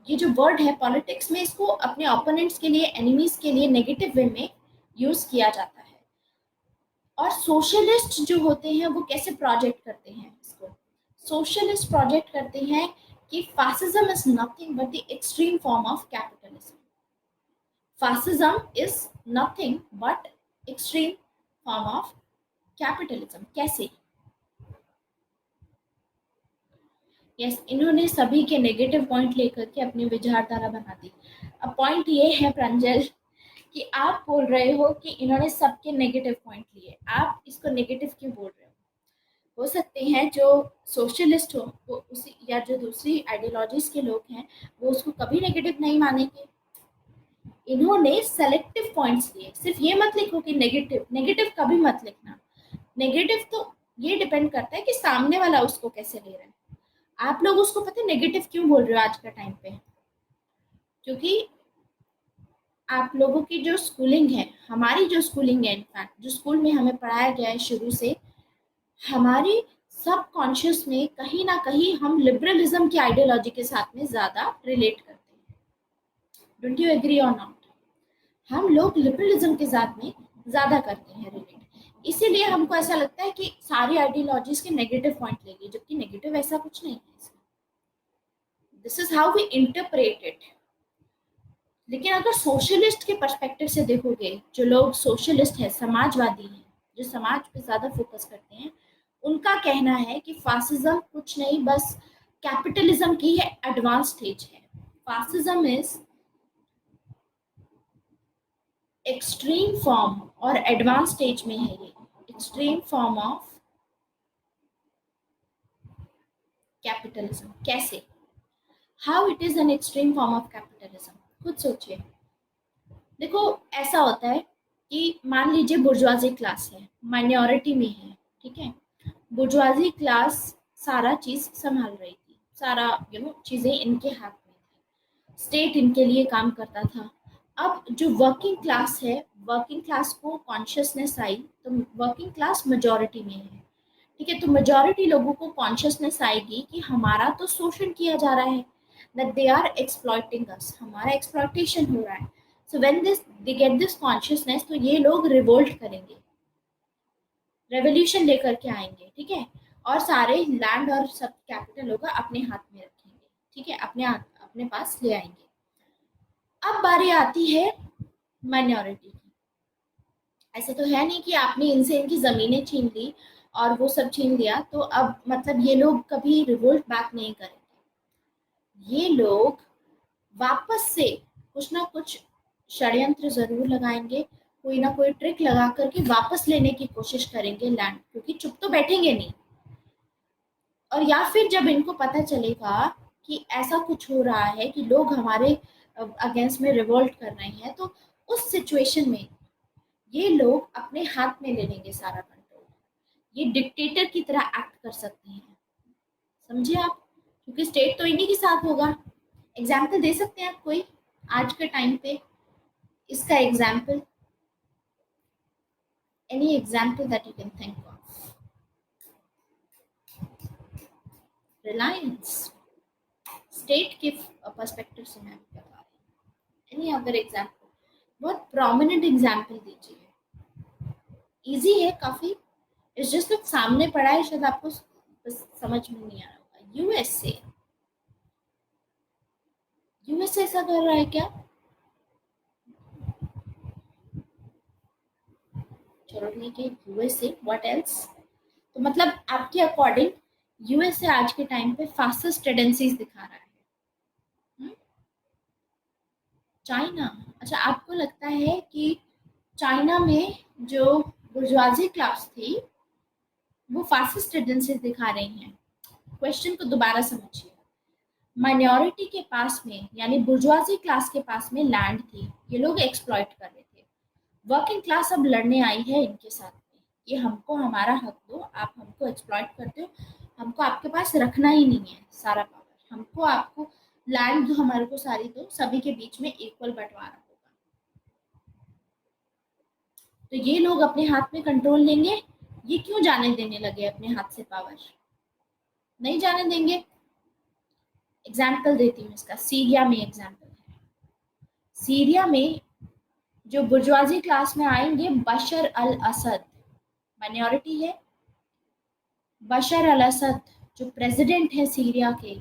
ये जो वर्ड है पॉलिटिक्स में, इसको अपने ओपोनेंट्स के लिए, एनिमीज के लिए नेगेटिव वे में यूज किया जाता है। और सोशलिस्ट जो होते हैं वो कैसे प्रोजेक्ट करते हैं इसको? सोशलिस्ट प्रोजेक्ट करते हैं कि fascism is nothing but the extreme form of capitalism. Fascism is nothing but extreme form of capitalism. कैसे? यस, इन्होंने सभी के नेगेटिव पॉइंट लेकर के अपनी विचारधारा बना दी। अब पॉइंट ये है प्रांजल कि आप बोल रहे हो कि इन्होंने सबके नेगेटिव पॉइंट लिए, आप इसको नेगेटिव क्यों बोल रहे हो सकते हैं जो सोशलिस्ट हो वो उसी या जो दूसरी आइडियोलॉजीज के लोग हैं वो उसको कभी नेगेटिव नहीं मानेंगे। इन्होंने सेलेक्टिव पॉइंट्स लिए। सिर्फ ये मत लिखो कि नेगेटिव, नेगेटिव कभी मत लिखना। नेगेटिव तो ये डिपेंड करता है कि सामने वाला उसको कैसे ले रहा है। आप लोग उसको पता है नेगेटिव क्यों बोल रहे हो आज का टाइम पे? क्योंकि आप लोगों की जो स्कूलिंग है, हमारी जो स्कूलिंग है, इनफैक्ट जो स्कूल में हमें पढ़ाया गया है शुरू से, हमारी सब कॉन्शियस में कहीं ना कहीं हम लिबरलिज्म की आइडियोलॉजी के साथ में ज़्यादा रिलेट करते हैं। डोंट यू एग्री और नॉट? हम लोग लिबरलिज्म के साथ में ज़्यादा करते हैं रिलेट, इसीलिए हमको ऐसा लगता है कि सारी आइडियोलॉजीज के नेगेटिव पॉइंट लेंगे, जबकि नेगेटिव ऐसा कुछ नहीं है। This is how we interpret it. लेकिन अगर सोशलिस्ट के पर्सपेक्टिव से देखोगे, जो लोग सोशलिस्ट है, समाजवादी हैं, जो समाज पे ज़्यादा फोकस करते हैं, उनका कहना है कि फासिज्म कुछ नहीं, बस कैपिटलिज्म की है एडवांस स्टेज है। फासिज्म इज एक्सट्रीम फॉर्म और एडवांस स्टेज में है। ये एक्सट्रीम फॉर्म ऑफ कैपिटलिज्म। कैसे? How it is an extreme form of capitalism? खुद सोचिए। देखो, ऐसा होता है कि मान लीजिए बुर्जुआजी क्लास है, माइनॉरिटी में है, ठीक है। बुर्जुआजी क्लास सारा चीज संभाल रही थी, सारा चीजें इनके हाथ में थी, स्टेट इनके लिए काम करता था। अब जो वर्किंग क्लास है, वर्किंग क्लास को कॉन्शियसनेस आई, तो वर्किंग क्लास मेजॉरिटी में है, ठीक है। तो मेजॉरिटी लोगों को कॉन्शियसनेस आएगी कि हमारा तो शोषण किया जा रहा है, that they are exploiting us, हमारा एक्सप्लॉइटेशन हो रहा है। So when this they get this consciousness, तो ये लोग रिवोल्ट करेंगे, रेवोल्यूशन लेकर के आएंगे, ठीक है। और सारे लैंड और सब कैपिटल होगा अपने हाथ में रखेंगे, ठीक है, अपने पास ले आएंगे। अब बारी आती है माइनॉरिटी की। ऐसा तो है नहीं कि आपने इनसे इनकी जमीनें छीन ली और वो सब छीन लिया तो अब मतलब ये लोग कभी रिवोल्ट बैक नहीं करेंगे। ये लोग वापस से कुछ ना कुछ षड्यंत्र जरूर लगाएंगे, कोई ना कोई ट्रिक लगा करके वापस लेने की कोशिश करेंगे लैंड, क्योंकि चुप तो बैठेंगे नहीं। और या फिर जब इनको पता चलेगा कि ऐसा कुछ हो रहा है कि लोग हमारे अगेंस्ट में रिवोल्ट कर रहे हैं, तो उस सिचुएशन में ये लोग अपने हाथ में ले लेंगे सारा कंट्रोल। ये डिक्टेटर की तरह एक्ट कर सकते हैं, समझे आप? क्योंकि स्टेट तो इन्हीं के साथ होगा। एग्जाम्पल दे सकते हैं आप कोई आज के टाइम पे इसका example? Any example that you can think of? Reliance state के पर्सपेक्टिव से मैं बता रही हूँ। एनी अदर एग्जाम्पल, बहुत प्रोमिनेंट एग्जाम्पल दीजिए। इजी है काफी, इट्स जस्ट कि सामने पड़ा है, शायद आपको समझ में नहीं आ रहा होगा। यूएसए, यूएसए ऐसा कर रहा है क्या? चलो ठीक है, यूएसए, व्हाट एल्स? तो मतलब आपके अकॉर्डिंग यूएसए आज के टाइम पे फास्टेस्ट टेंडेंसीज दिखा रहा है। चाइना, अच्छा आपको लगता है कि चाइना में जो बुर्जुआजी क्लास थी वो फास्टेस्ट टेंडेंसीज दिखा रही हैं? क्वेश्चन को दोबारा समझिए। माइनॉरिटी के पास में यानी बुर्जुआजी क्लास के पास में लैंड थी, ये लोग एक्सप्लॉइट कर रहे थे। वर्किंग क्लास अब लड़ने आई है इनके साथ में, ये हमको हमारा हक दो, आप हमको एक्सप्लॉइट करते हो, हमको आपके पास रखना ही नहीं है सारा पावर, हमको आपको लैंड दो, हमारे को सारी दो, सभी के बीच में इक्वल बंटवारा होगा। तो ये लोग अपने हाथ में कंट्रोल लेंगे। ये क्यों जाने देने लगे अपने हाथ से पावर? नहीं जाने देंगे। एग्जाम्पल देती हूँ इसका, सीरिया में एग्जाम्पल है। सीरिया में जो बुर्जुआजी क्लास में आएंगे बशर अल असद, माइनॉरिटी है। बशर अल असद जो प्रेसिडेंट है सीरिया के,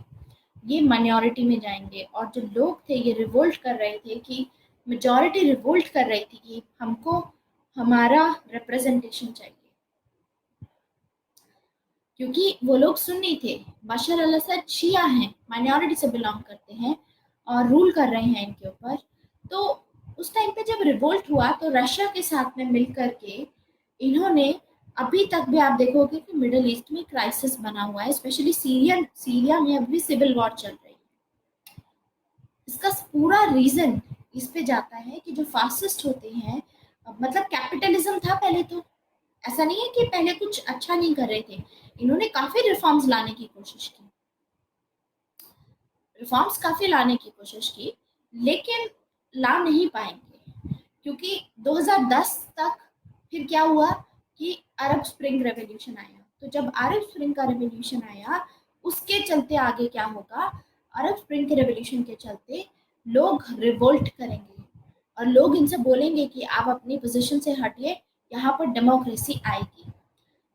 ये माइनॉरिटी में जाएंगे। और जो लोग थे ये रिवोल्ट कर रहे थे कि मेजॉरिटी रिवोल्ट कर रही थी कि हमको हमारा रिप्रेजेंटेशन चाहिए, क्योंकि वो लोग सुन्नी थे। बशर अल असद शिया हैं, माइनॉरिटी से बिलोंग करते हैं और रूल कर रहे हैं इनके ऊपर। तो उस टाइम पे जब रिवोल्ट हुआ तो रशिया के साथ में मिल करके इन्होंने, अभी तक भी आप देखोगे कि मिडिल ईस्ट में क्राइसिस बना हुआ है, स्पेशली सीरिया में अभी सिविल वॉर चल रही है। इसका पूरा रीजन इस पे जाता है कि जो फासिस्ट होते हैं, मतलब कैपिटलिज्म था पहले, तो ऐसा नहीं है कि पहले कुछ अच्छा नहीं कर रहे थे, इन्होंने काफी रिफॉर्म्स लाने की कोशिश की, लेकिन ला नहीं पाएंगे, क्योंकि 2010 तक फिर क्या हुआ कि अरब स्प्रिंग रेवोल्यूशन आया। तो जब अरब स्प्रिंग का रेवोल्यूशन आया, उसके चलते आगे क्या होगा, अरब स्प्रिंग के रेवोल्यूशन के चलते लोग रिवोल्ट करेंगे और लोग इनसे बोलेंगे कि आप अपनी पोजीशन से हटिए, यहाँ पर डेमोक्रेसी आएगी।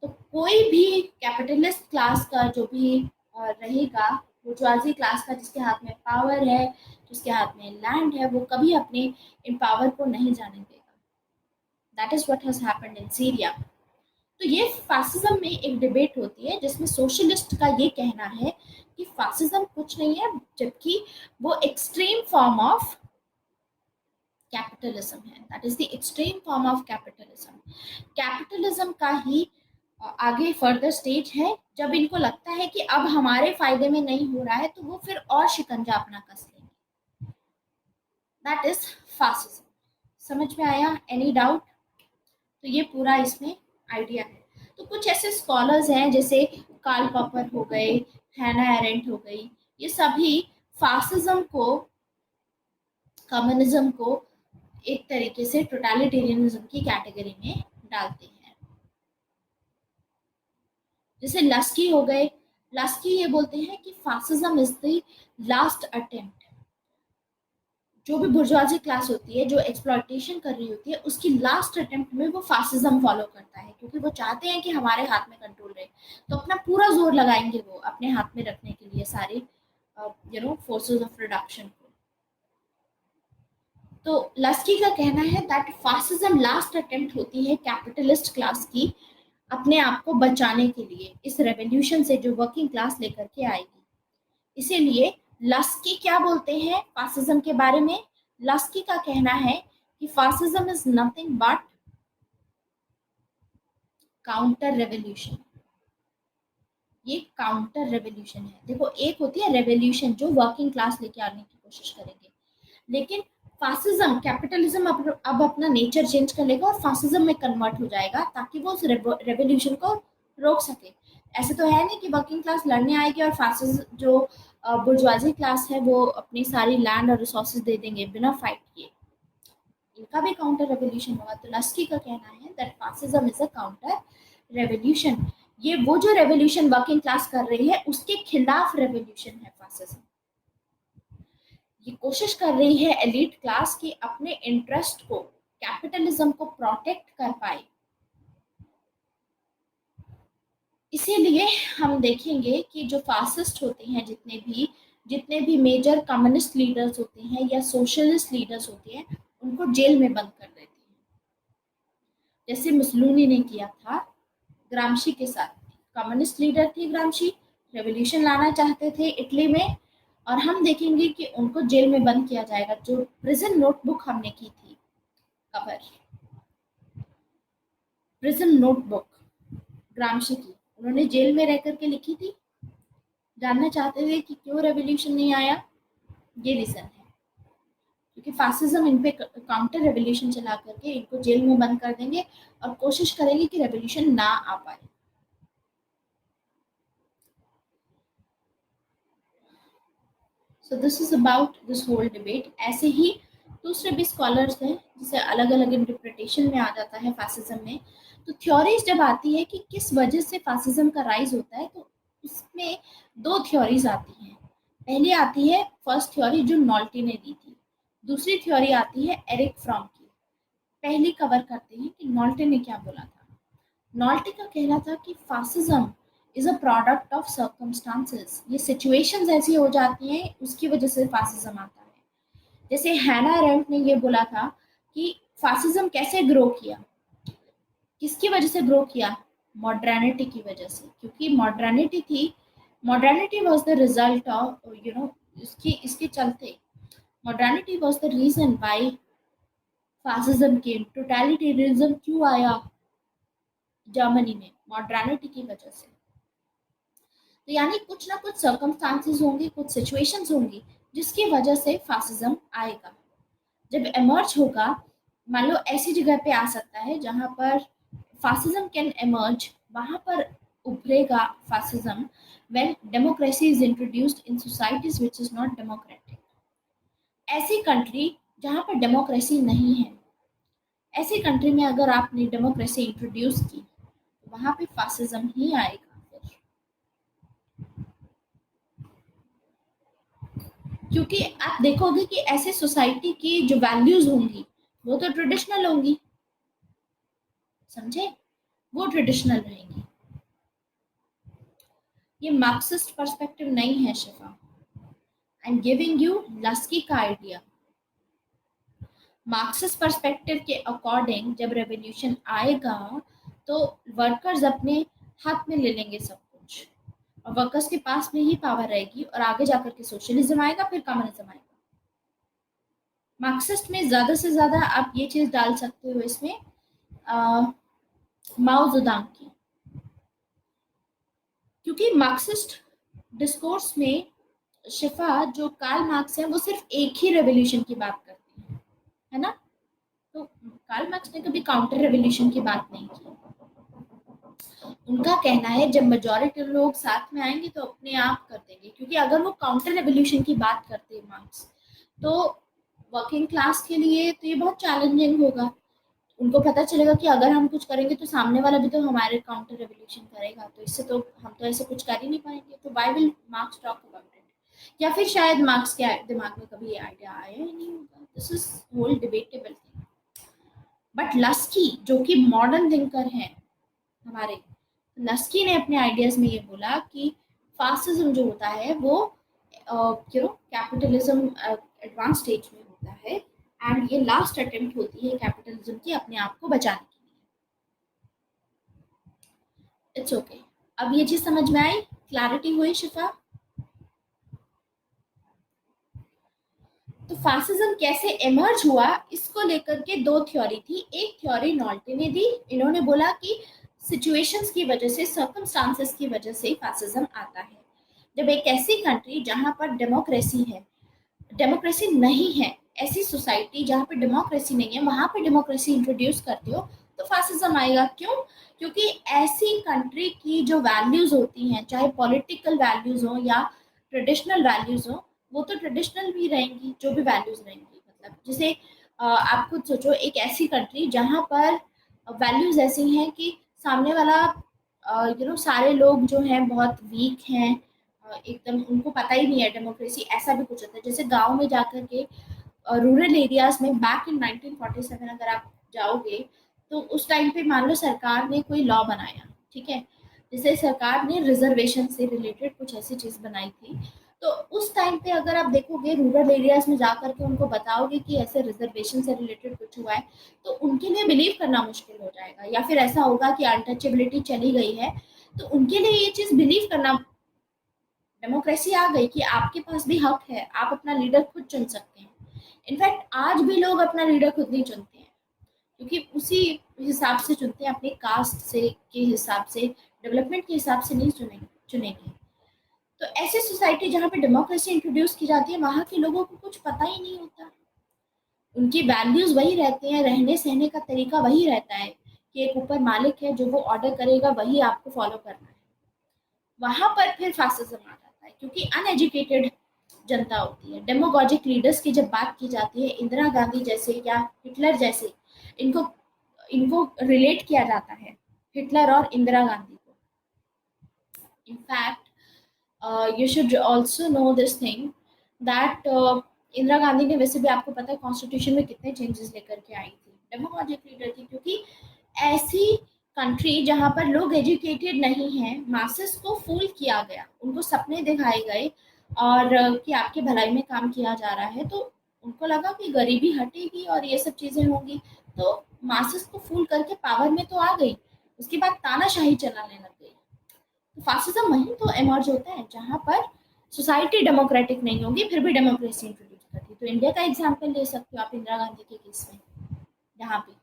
तो कोई भी कैपिटलिस्ट क्लास का जो भी रहेगा, बुर्जुआजी क्लास का, जिसके हाथ में पावर है, जिसके हाथ में लैंड है, वो कभी अपने इन पावर को नहीं जाने देगा। That is what has happened in Syria. तो ये फासिज्म में एक डिबेट होती है जिसमें सोशलिस्ट का ये कहना है कि फासिज्म कुछ नहीं है, जबकि वो एक्सट्रीम फॉर्म ऑफ कैपिटलिज्म है। That is the extreme form of capitalism. Capitalism का ही आगे फर्दर स्टेज है, जब इनको लगता है कि अब हमारे फायदे में नहीं हो रहा है तो वो फिर और शिकंजा अपना कस लेंगे। That is fascism. समझ में आया? Any doubt? तो ये पूरा इसमें आइडिया है। तो कुछ ऐसे स्कॉलर्स हैं जैसे कार्ल पॉपर हो गए, हैना एरेंट हो गई, ये सभी फासिज्म को, कम्युनिज्म को एक तरीके से टोटलिटेरियनिज्म की कैटेगरी में डालते हैं। जैसे लस्की हो गए, लस्की ये बोलते हैं कि fascism is the last attempt. जो भी बुर्जुआजी क्लास होती है जो एक्सप्लॉयटेशन कर रही होती है, उसकी लास्ट अटेम्प्ट में वो फासिज्म फॉलो करता है, क्योंकि वो चाहते हैं कि हमारे हाथ में कंट्रोल रहे। तो अपना पूरा जोर लगाएंगे वो अपने हाथ में रखने के लिए सारे फोर्सेस ऑफ प्रोडक्शन को। तो लस्की का कहना है दैट फासिज्म लास्ट अटेम्प्ट होती है कैपिटलिस्ट क्लास की अपने आप को बचाने के लिए इस रेवोल्यूशन से जो वर्किंग क्लास लेकर के आएगी। इसीलिए लस्की क्या बोलते हैं फासिज्म के बारे में? लस्की का कहना है कि fascism is nothing but counter revolution. ये काउंटर रेवोल्यूशन है। देखो, एक होती है रेवोल्यूशन जो वर्किंग क्लास लेके आने की कोशिश करेंगे, लेकिन फासिज्म, कैपिटलिज्म अब अपना नेचर चेंज कर लेगा और फासिज्म में कन्वर्ट हो जाएगा ताकि वो उस रेवोल्यूशन को रोक सके। ऐसे तो है नहीं कि वर्किंग क्लास लड़ने आएगी और फासिज्म जो बुर्जुआजी क्लास है वो अपनी सारी लैंड और रिसोर्सेज दे देंगे बिना फाइट किए। इनका भी काउंटर रेवोल्यूशन होगा। तो लस्की का कहना है that fascism is a counter revolution. ये वो जो रेवोल्यूशन वर्किंग क्लास कर रही है उसके खिलाफ रेवोल्यूशन है फासिज्म। ये कोशिश कर रही है एलीट क्लास की अपने इंटरेस्ट को, कैपिटलिज्म को प्रोटेक्ट कर पाए। इसीलिए हम देखेंगे कि जो फासिस्ट होते हैं, जितने भी मेजर कम्युनिस्ट लीडर्स होते हैं या सोशलिस्ट लीडर्स होते हैं, उनको जेल में बंद कर देते हैं। जैसे मुसोलिनी ने किया था ग्रामशी के साथ। कम्युनिस्ट लीडर थे ग्रामशी, रेवोल्यूशन लाना चाहते थे इटली में, और हम देखेंगे कि उनको जेल में बंद किया जाएगा। जो प्रिजन नोटबुक हमने की थी कवर, प्रिजन नोटबुक ग्रामशी की, उन्होंने जेल में रह करके लिखी थी। जानना चाहते थे कि क्यों रेवोल्यूशन नहीं आया? ये रीजन है, क्योंकि फासिज्म इन पे काउंटर रेवोल्यूशन चला करके इनको जेल में बंद कर देंगे और कोशिश करेंगे कि रेवोल्यूशन ना आ पाए। So this is about this whole debate. ऐसे ही दूसरे भी स्कॉलर्स हैं जिसे अलग अलग इंटरप्रिटेशन में आ जाता है फासिज्म में। तो थ्योरीज जब आती है कि किस वजह से फासिज्म का राइज होता है, तो उसमें दो थ्योरीज आती हैं। पहली आती है फर्स्ट थ्योरी जो नॉल्टी ने दी थी, दूसरी थ्योरी आती है एरिक फ्रॉम की। पहली कवर करते हैं कि नॉल्टे ने क्या बोला था। नॉल्टे का कहना था कि fascism is a product of circumstances, ये सिचुएशंस ऐसी हो जाती हैं उसकी वजह से फासिज्म आता है। जैसे हैना अरेंट ने ये बोला था कि फासिज्म कैसे ग्रो किया, किसकी वजह से ग्रो किया, मॉडर्निटी की वजह से, क्योंकि मॉडर्निटी थी, modernity was the result of इसकी इसके चलते modernity was the reason why fascism came, totalitarianism क्यों आया जर्मनी में, मॉडर्निटी की वजह से। तो यानी कुछ ना कुछ सर्कमस्टांसेस होंगे, कुछ सिचुएशंस होंगी जिसकी वजह से फासिज्म आएगा। जब एमर्ज होगा, मान लो ऐसी जगह पे आ सकता है जहां पर फासिज्म कैन एमर्ज, वहां पर उभरेगा fascism when democracy is introduced in societies which is not democratic. ऐसी कंट्री जहां पर डेमोक्रेसी नहीं है, ऐसी कंट्री में अगर आपने डेमोक्रेसी इंट्रोड्यूस की तो वहां पे फासिज्म ही आएगा फिर, क्योंकि आप देखोगे कि ऐसे सोसाइटी की जो वैल्यूज होंगी वो तो ट्रेडिशनल होंगी, समझे, वो ट्रेडिशनल रहेंगी। ये मार्क्सिस्ट पर्सपेक्टिव नहीं है शिफा, आई एम गिविंग यू लस्की का आइडिया। मार्क्सिस्ट पर्सपेक्टिव के अकॉर्डिंग जब रेवोल्यूशन आएगा तो वर्कर्स अपने हाथ में ले लेंगे सब कुछ, और वर्कर्स के पास में ही पावर रहेगी, और आगे जाकर के सोशलिज्म आएगा, फिर कम्युनिज्म आएगा। मार्क्सिस्ट में ज्यादा से ज्यादा आप ये चीज डाल सकते हो इसमें, माओ जुदांग की, क्योंकि मार्क्सिस्ट डिस्कोर्स में शिफा जो कार्ल मार्क्स है वो सिर्फ एक ही रेवोल्यूशन की बात करते हैं, है ना। तो कार्ल मार्क्स ने कभी काउंटर रेवोल्यूशन की बात नहीं की। उनका कहना है जब मेजॉरिटी लोग साथ में आएंगे तो अपने आप कर देंगे, क्योंकि अगर वो काउंटर रेवोल्यूशन की बात करते हैं मार्क्स, तो वर्किंग क्लास के लिए तो ये बहुत चैलेंजिंग होगा। उनको पता चलेगा कि अगर हम कुछ करेंगे तो सामने वाला भी तो हमारे काउंटर रेवोल्यूशन करेगा, तो इससे तो हम तो ऐसे कुछ कर ही नहीं पाएंगे, तो why will marks talk about it. या फिर शायद मार्क्स के दिमाग में कभी ये आइडिया आया ही नहीं होगा, this is whole debatable thing. But Laski जो कि मॉडर्न थिंकर हैं हमारे, लस्की ने अपने आइडियाज में ये बोला कि फासिज्म जो होता है वो कैपिटलिज्म एडवांस स्टेज में होता है, एंड ये लास्ट अटेम्प्ट होती है कैपिटलिज्म की अपने आप को बचाने के लिए। इट्स ओके, अब ये चीज समझ में आई, क्लैरिटी हुई शिफा। तो फासिज्म कैसे एमर्ज हुआ इसको लेकर के दो थ्योरी थी। एक थ्योरी नॉल्टे ने दी, इन्होंने बोला कि सिचुएशंस की वजह से, सर्कमस्टांसेस की वजह से फासिज्म आता है। जब एक ऐसी कंट्री जहां पर डेमोक्रेसी है, डेमोक्रेसी नहीं है, ऐसी सोसाइटी जहां पर डेमोक्रेसी नहीं है वहां पर डेमोक्रेसी इंट्रोड्यूस करते हो तो फासिज्म आएगा। क्यों? क्योंकि ऐसी कंट्री की जो वैल्यूज होती हैं, चाहे पॉलिटिकल वैल्यूज हो या ट्रेडिशनल वैल्यूज हो, वो तो ट्रेडिशनल भी रहेंगी, जो भी वैल्यूज रहेंगी। मतलब जैसे आप खुद सोचो, एक ऐसी कंट्री जहां पर वैल्यूज ऐसी हैं कि सामने वाला सारे लोग जो हैं बहुत वीक हैं, एकदम उनको पता ही नहीं है डेमोक्रेसी ऐसा भी कुछ होता है। जैसे गांव में जाकर के रूरल एरियाज में बैक इन 1947 अगर आप जाओगे तो उस टाइम पे मान लो सरकार ने कोई लॉ बनाया, ठीक है, जैसे सरकार ने रिजर्वेशन से रिलेटेड कुछ ऐसी चीज बनाई थी, तो उस टाइम पे अगर आप देखोगे रूरल एरियाज में जाकर के उनको बताओगे कि ऐसे रिजर्वेशन से रिलेटेड कुछ हुआ है, तो उनके लिए बिलीव करना मुश्किल हो जाएगा। या फिर ऐसा होगा कि अनटचेबिलिटी चली गई है, तो उनके लिए ये चीज बिलीव करना, डेमोक्रेसी आ गई कि आपके पास भी हक है, आप अपना लीडर खुद चुन सकते हैं। इनफैक्ट आज भी लोग अपना लीडर खुद नहीं चुनते हैं, क्योंकि उसी हिसाब से चुनते हैं, अपने कास्ट से के हिसाब से, डेवलपमेंट के हिसाब से नहीं चुनेंगे। तो ऐसी सोसाइटी जहाँ पे डेमोक्रेसी इंट्रोड्यूस की जाती है वहाँ के लोगों को कुछ पता ही नहीं होता, उनकी वैल्यूज वही रहते हैं, रहने सहने का तरीका वही रहता है कि एक ऊपर मालिक है जो वो ऑर्डर करेगा वही आपको फॉलो करना है। वहां पर फिर फासिज्म आ जाता है, क्योंकि अनएजुकेटेड जनता होती है। डेमोगोजिक लीडर्स की जब बात की जाती है, इंदिरा गांधी जैसे या हिटलर जैसे, इनको इनको रिलेट किया जाता है, हिटलर और इंदिरा गांधी को। In fact you should also know this thing that Indira Gandhi ने, वैसे भी आपको पता है कॉन्स्टिट्यूशन में कितने चेंजेस लेकर के आई थी, डेमोगोजिक लीडर थी, क्योंकि ऐसी कंट्री जहाँ पर लोग एजुकेटेड नहीं हैं, मासेस को फूल किया गया, उनको सपने दिखाए गए और कि आपकी भलाई में काम किया जा रहा है, तो उनको लगा कि गरीबी हटेगी और ये सब चीज़ें होंगी, तो मासेस को फूल करके पावर में तो आ गई, उसके बाद तानाशाही चलाने लग गई। तो फासिज्म वहीं तो इमर्ज होता है जहाँ पर सोसाइटी डेमोक्रेटिक नहीं होगी फिर भी डेमोक्रेसी इंट्रोड्यूस करती। तो इंडिया का एग्जाम्पल ले सकते हो आप इंदिरा गांधी के केस में, जहाँ पे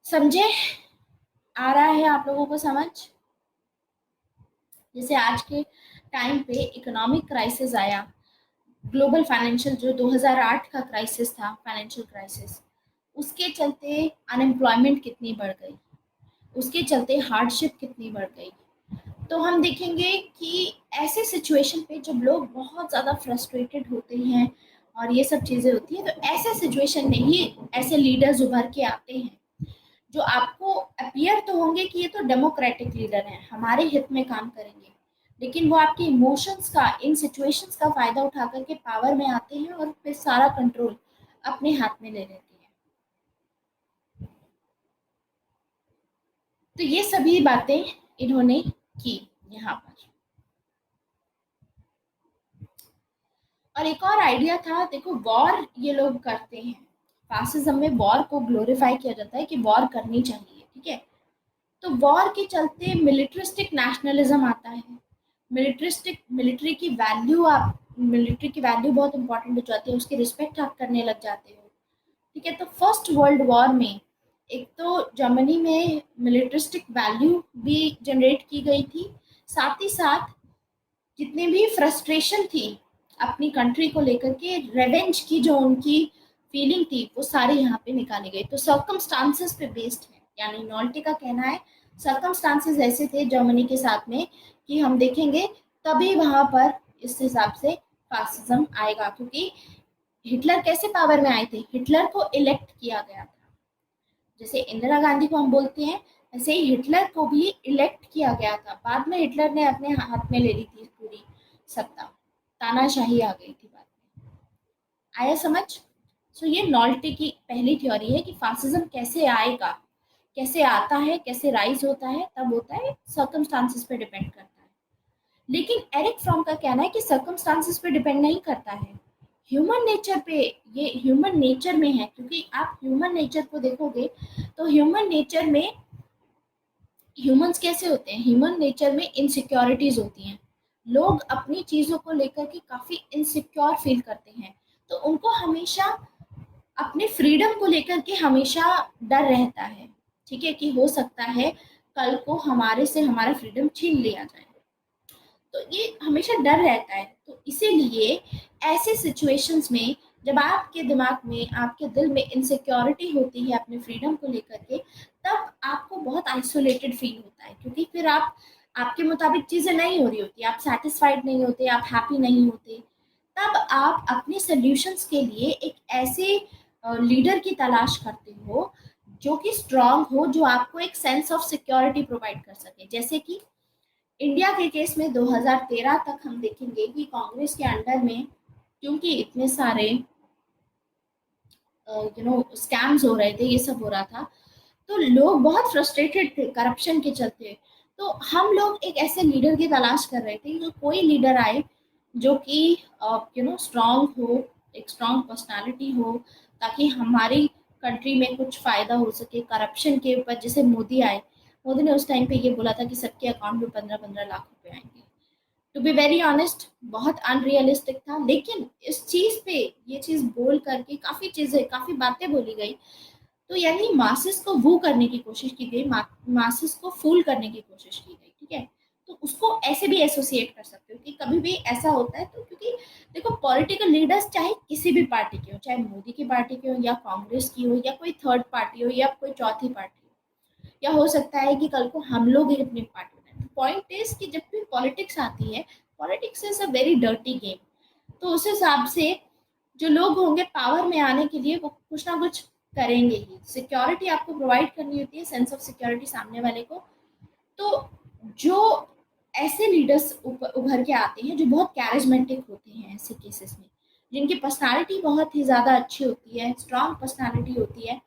समझे, आ रहा है आप लोगों को समझ। जैसे आज के टाइम पे इकोनॉमिक क्राइसिस आया, ग्लोबल फाइनेंशियल जो 2008 का क्राइसिस था, फाइनेंशियल क्राइसिस, उसके चलते अनएम्प्लॉयमेंट कितनी बढ़ गई, उसके चलते हार्डशिप कितनी बढ़ गई। तो हम देखेंगे कि ऐसे सिचुएशन पे जब लोग बहुत ज़्यादा फ्रस्ट्रेटेड होते हैं और ये सब चीज़ें होती हैं, तो ऐसे सिचुएशन में ही ऐसे लीडर्स उभर के आते हैं जो आपको अपीयर तो होंगे कि ये तो डेमोक्रेटिक लीडर हैं, हमारे हित में काम करेंगे, लेकिन वो आपके इमोशंस का, इन सिचुएशंस का फायदा उठा करके पावर में आते हैं और फिर सारा कंट्रोल अपने हाथ में ले लेते हैं। तो ये सभी बातें इन्होंने की यहाँ पर। और एक और आइडिया था, देखो वॉर ये लोग करते हैं, फासिज्म में वॉर को ग्लोरीफाई किया जाता है कि वॉर करनी चाहिए, ठीक है। तो वॉर के चलते मिलिट्रिस्टिक नेशनलिज्म आता है, मिलिट्रिस्टिक, मिलिट्री की वैल्यू बहुत इंपॉर्टेंट हो जाती है, उसकी रिस्पेक्ट आप करने लग जाते हो, ठीक है। तो फर्स्ट वर्ल्ड वॉर में एक तो जर्मनी में मिलिट्रिस्टिक वैल्यू भी जनरेट की गई थी, साथ ही साथ जितनी भी फ्रस्ट्रेशन थी अपनी कंट्री को लेकर के, रेवेंज की जो उनकी फीलिंग थी, वो सारी यहाँ पे निकाली गई। तो सर्कमस्टांसेस पे बेस्ड है, यानी नॉल्टी का कहना है सर्कमस्टांसेस ऐसे थे जर्मनी के साथ में कि हम देखेंगे तभी वहां पर इस हिसाब से फासिज्म आएगा, क्योंकि हिटलर कैसे पावर में आए थे, हिटलर को इलेक्ट किया गया था, जैसे इंदिरा गांधी को हम बोलते हैं वैसे ही हिटलर को भी इलेक्ट किया गया था, बाद में हिटलर ने अपने हाथ में ले ली थी पूरी सत्ता, तानाशाही आ गई थी बाद में। आया समझ। सो ये नॉल्टी की पहली थ्योरी है कि फासिज्म कैसे आएगा, कैसे आता है, कैसे राइज होता है, तब होता है सर्कमस्टांसेस पे डिपेंड करता है। लेकिन एरिक फ्रॉम का कहना है कि सर्कमस्टांसेस पे डिपेंड नहीं करता है, ह्यूमन नेचर पे, ये ह्यूमन नेचर में है, क्योंकि आप ह्यूमन नेचर को देखोगे तो ह्यूमन नेचर में ह्यूमंस कैसे होते हैं, ह्यूमन नेचर में इनसिक्योरिटीज होती हैं, लोग अपनी चीज़ों को लेकर के काफ़ी इनसिक्योर फील करते हैं, तो उनको हमेशा अपने फ्रीडम को लेकर के हमेशा डर रहता है, ठीक है, कि हो सकता है कल को हमारे से हमारा फ्रीडम छीन लिया जाए, तो ये हमेशा डर रहता है। तो इसीलिए ऐसे सिचुएशंस में जब आपके दिमाग में, आपके दिल में इनसिक्योरिटी होती है अपने फ्रीडम को लेकर के, तब आपको बहुत आइसोलेटेड फील होता है, क्योंकि फिर आप, आपके मुताबिक चीज़ें नहीं हो रही होती, आप सेटिस्फाइड नहीं होते, आप हैप्पी नहीं होते, तब आप अपने सॉल्यूशंस के लिए एक ऐसे लीडर की तलाश करते हो जो कि स्ट्रांग हो, जो आपको एक सेंस ऑफ सिक्योरिटी प्रोवाइड कर सके। जैसे कि इंडिया के केस में 2013 तक हम देखेंगे कि कांग्रेस के अंडर में, क्योंकि इतने सारे स्कैम्स हो रहे थे, ये सब हो रहा था, तो लोग बहुत फ्रस्ट्रेटेड थे करप्शन के चलते। तो हम लोग एक ऐसे लीडर की तलाश कर रहे थे, जो कोई लीडर आए जो कि स्ट्रांग हो, एक स्ट्रांग पर्सनालिटी हो, ताकि हमारी कंट्री में कुछ फायदा हो सके करप्शन के ऊपर। जैसे मोदी आए, मोदी ने उस टाइम पे ये बोला था कि सबके अकाउंट में 15-15 लाख रुपए आएंगे। टू बी वेरी ऑनेस्ट बहुत अनरियलिस्टिक था, लेकिन इस चीज पे, ये चीज बोल करके काफी चीजें, काफी बातें बोली गई, तो यानी मासेस को वो करने की कोशिश की गई, मासेस को फूल करने की कोशिश की गई, ठीक है। तो उसको ऐसे भी एसोसिएट कर सकते हो कि कभी भी ऐसा होता है, तो क्योंकि देखो पॉलिटिकल लीडर्स चाहे किसी भी पार्टी के हो, चाहे मोदी की पार्टी के हो या कांग्रेस की हो या कोई थर्ड पार्टी हो या कोई चौथी पार्टी हो, या हो सकता है कि कल को हम लोग ही अपनी पार्टी बनाए। पॉइंट इज कि जब भी पॉलिटिक्स आती है, politics is a very dirty game, तो उस हिसाब से जो लोग होंगे पावर में आने के लिए वो कुछ ना कुछ करेंगे ही, सिक्योरिटी आपको प्रोवाइड करनी होती है, सेंस ऑफ सिक्योरिटी सामने वाले को। तो जो ऐसे लीडर्स उभर के आते हैं जो बहुत कैरिज्मेटिक होते हैं ऐसे केसेस में, जिनकी पर्सनालिटी बहुत ही ज़्यादा अच्छी होती है, स्ट्रांग पर्सनालिटी होती है,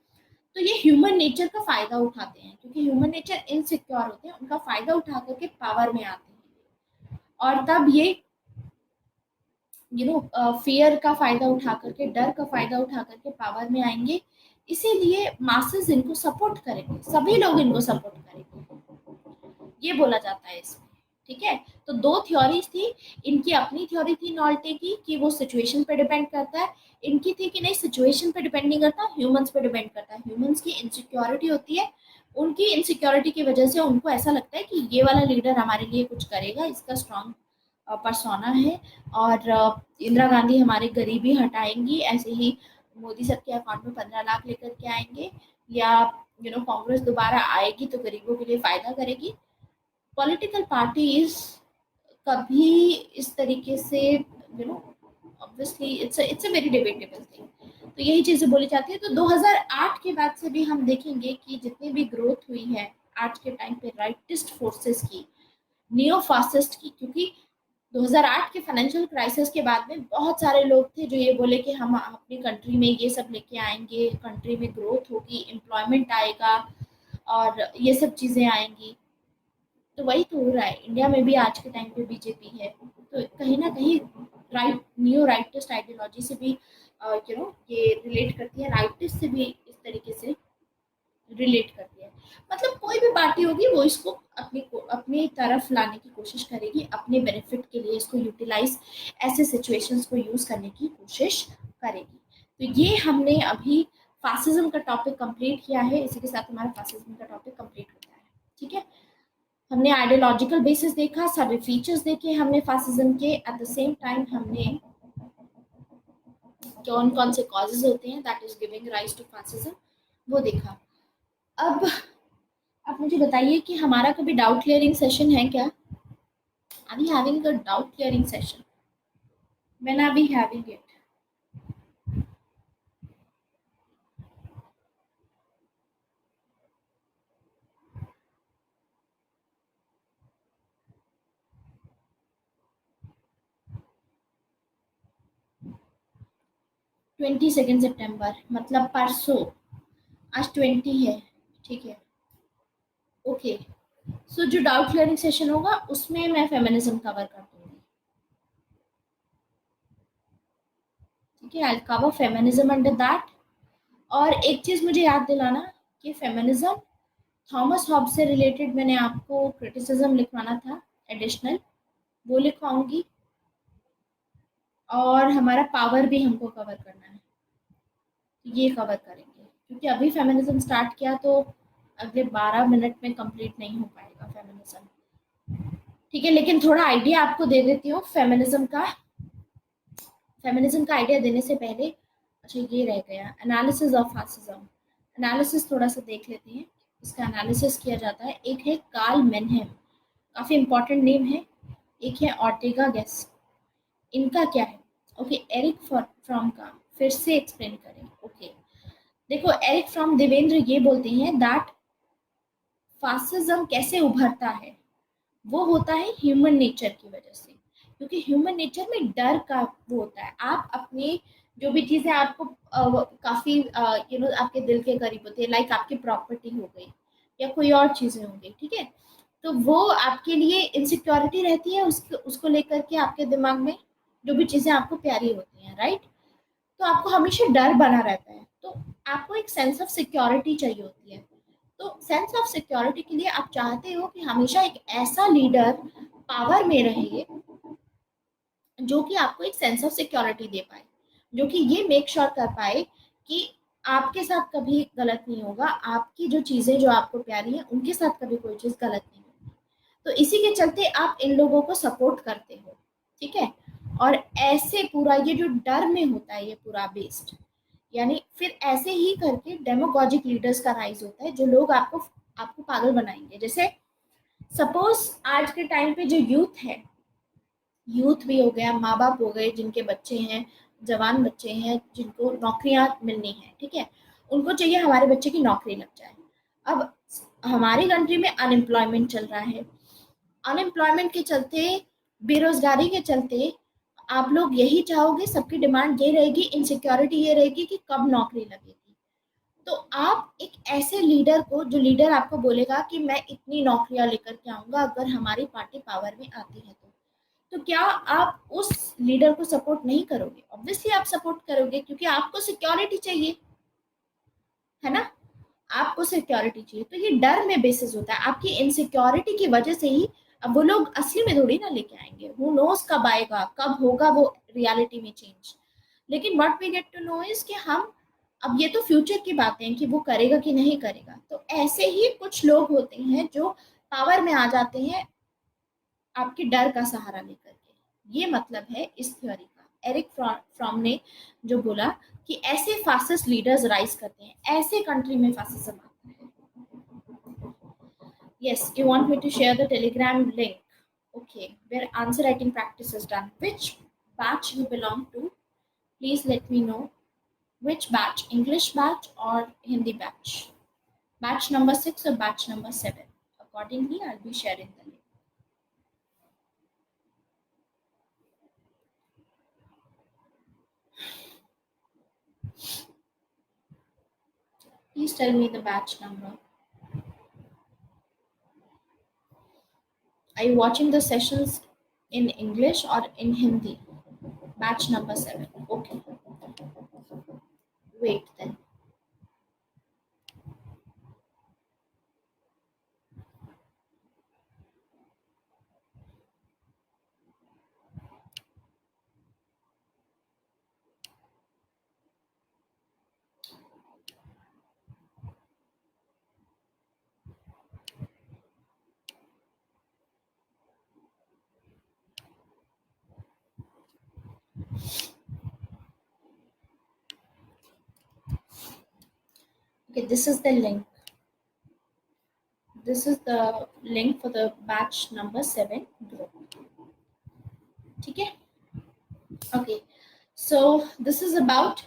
तो ये ह्यूमन नेचर का फायदा उठाते हैं, क्योंकि ह्यूमन नेचर इनसिक्योर होते हैं, उनका फायदा उठा करके पावर में आते हैं, और तब ये फियर का फायदा उठा करके, डर का फायदा उठा करके पावर में आएंगे। इसीलिए मासेस इनको सपोर्ट करेंगे, सभी लोग इनको सपोर्ट करेंगे, ये बोला जाता है इसमें। ठीक है, तो दो थ्योरीज थी। इनकी अपनी थ्योरी थी नॉल्टे की कि वो सिचुएशन पे डिपेंड करता है, इनकी थी कि नहीं, सिचुएशन पे डिपेंड नहीं करता, ह्यूमंस पे डिपेंड करता है। ह्यूमंस की इनसिक्योरिटी होती है, उनकी इनसिक्योरिटी की वजह से उनको ऐसा लगता है कि ये वाला लीडर हमारे लिए कुछ करेगा, इसका स्ट्रॉन्ग परसोना है, और इंदिरा गांधी हमारे गरीबी हटाएंगी, ऐसे ही मोदी सर के अकाउंट में 15 लाख लेकर के आएंगे, या कांग्रेस दोबारा आएगी तो गरीबों के लिए फायदा करेगी। पॉलिटिकल पार्टीज कभी इस तरीके से obviously it's a very debatable thing, तो यही चीजें बोली जाती है। तो 2008 के बाद से भी हम देखेंगे कि जितनी भी ग्रोथ हुई है आज के टाइम पे राइटिस्ट फोर्सेस की, नियो फासिस्ट की, क्योंकि 2008 के फाइनेंशियल क्राइसिस के बाद में बहुत सारे लोग थे जो ये बोले कि हम अपनी कंट्री में ये सब लेके आएंगे, कंट्री में ग्रोथ होगी, एम्प्लॉयमेंट आएगा, और ये सब चीजें आएंगी। तो वही तो हो रहा है इंडिया में भी आज के टाइम पे बीजेपी है, तो कहीं ना कहीं न्यू राइटिस्ट आइडियोलॉजी से भी ये रिलेट करती है, राइटिस्ट से भी इस तरीके से रिलेट करती है। मतलब कोई भी पार्टी होगी वो इसको अपनी तरफ लाने की कोशिश करेगी, अपने बेनिफिट के लिए इसको यूटिलाइज, ऐसे सिचुएशंस को यूज करने की कोशिश करेगी। तो ये हमने अभी फासिज्म का टॉपिक कंप्लीट किया है, इसी के साथ हमारा फासिज्म का टॉपिक कंप्लीट होता है। ठीक है, हमने आइडियोलॉजिकल बेसिस देखा, सारे फीचर्स देखे हमने फासिज्म के, एट द सेम टाइम हमने कौन कौन से कॉजेज होते हैं that is giving rise to fascism वो देखा। अब आप मुझे बताइए कि हमारा कभी डाउट क्लियरिंग सेशन है क्या? Are we having a doubt clearing session? When are we having it? 22 सितंबर, मतलब परसों। आज 20 है, ठीक है, ओके। सो जो डाउट क्लियरिंग सेशन होगा उसमें मैं फेमिनिज्म कवर कर दूंगी। ठीक है, I cover feminism under that. और एक चीज मुझे याद दिलाना कि फेमिनिज्म थॉमस हॉब्स से रिलेटेड मैंने आपको क्रिटिसिज्म लिखवाना था एडिशनल, वो लिखवाऊंगी। और हमारा पावर भी हमको कवर करना है, ये कवर करेंगे, क्योंकि अभी फेमिनिज्म स्टार्ट किया तो अगले 12 मिनट में कंप्लीट नहीं हो पाएगा फेमिनिज्म। ठीक है, लेकिन थोड़ा आइडिया आपको दे देती हूँ फेमिनिज्म का। फेमिनिज्म का आइडिया देने से पहले, अच्छा ये रह गया एनालिसिस ऑफ फासिज्म। एनालिसिस थोड़ा सा देख लेते हैं, इसका एनालिसिस किया जाता है। एक है कार्ल मेनहेम, काफी इंपॉर्टेंट नेम है। एक है ऑर्टेगा गेस, इनका क्या है? ओके, एरिक फ्रॉम का फिर से एक्सप्लेन करें। ओके, देखो एरिक फ्रॉम देवेंद्र ये बोलते हैं दैट फासिज्म कैसे उभरता है, वो होता है ह्यूमन नेचर की वजह से, क्योंकि ह्यूमन नेचर में डर का वो होता है। आप अपने जो भी चीजें आपको काफी आपके दिल के करीब होती है, लाइक आपकी प्रॉपर्टी हो गई या कोई और चीजें हो गई, ठीक है, तो वो आपके लिए इनसिक्योरिटी रहती है, उसको लेकर के आपके दिमाग में जो भी चीजें आपको प्यारी होती हैं, राइट, तो आपको हमेशा डर बना रहता है, तो आपको एक सेंस ऑफ सिक्योरिटी चाहिए होती है। तो सेंस ऑफ सिक्योरिटी के लिए आप चाहते हो कि हमेशा एक ऐसा लीडर पावर में रहे जो कि आपको एक सेंस ऑफ सिक्योरिटी दे पाए, जो कि ये मेक श्योर कर पाए कि आपके साथ कभी गलत नहीं होगा, आपकी जो चीजें जो आपको प्यारी हैं उनके साथ कभी कोई चीज गलत नहीं होगी। तो इसी के चलते आप इन लोगों को सपोर्ट करते हो, ठीक है। और ऐसे पूरा ये जो डर में होता है ये पूरा बेस्ड, यानी फिर ऐसे ही करके डेमोगोजिक लीडर्स का राइज होता है, जो लोग आपको आपको पागल बनाएंगे। जैसे सपोज आज के टाइम पे जो यूथ है, यूथ भी हो गया, माँ बाप हो गए जिनके बच्चे हैं, जवान बच्चे हैं जिनको नौकरियां मिलनी है, ठीक है, उनको चाहिए हमारे बच्चे की नौकरी लग जाए। अब हमारी कंट्री में अनएम्प्लॉयमेंट चल रहा है, अनएम्प्लॉयमेंट के चलते, बेरोजगारी के चलते आप लोग यही चाहोगे, सबकी डिमांड ये रहेगी, इनसिक्योरिटी ये रहेगी कि कब नौकरी लगेगी। तो आप एक ऐसे लीडर को, जो लीडर आपको बोलेगा कि मैं इतनी नौकरियां लेकर के आऊंगा अगर हमारी पार्टी पावर में आती है, तो क्या आप उस लीडर को सपोर्ट नहीं करोगे? ऑब्वियसली आप सपोर्ट करोगे, क्योंकि आपको सिक्योरिटी चाहिए, है ना? आपको सिक्योरिटी चाहिए, तो ये डर में बेसिस होता है, आपकी इनसिक्योरिटी की वजह से ही। अब वो लोग असली में थोड़ी ना लेके आएंगे, हु नोस कब आएगा, कब होगा वो रियलिटी में चेंज। लेकिन what we get to know is कि हम, अब ये तो फ्यूचर की बातें हैं कि वो करेगा कि नहीं करेगा। तो ऐसे ही कुछ लोग होते हैं जो पावर में आ जाते हैं आपके डर का सहारा लेकर के। ये मतलब है इस थ्योरी का। एरिक फ्रॉम ने जो बोला कि ऐसे फासिस्ट लीडर्स राइज करते हैं, ऐसे कंट्री में फासिज्म आता है। Yes, you want me to share the Telegram link? Okay, where answer writing practice is done. Which batch you belong to? Please let me know. Which batch? English batch or Hindi batch? Batch number 6 or batch number 7? Accordingly, I'll be sharing the link. Please tell me the batch number. Are you watching the sessions in English or in Hindi? Batch number 7. Okay. Wait then. Okay, this is the link. This is the link for the batch number 7 group. Okay. Okay. So this is about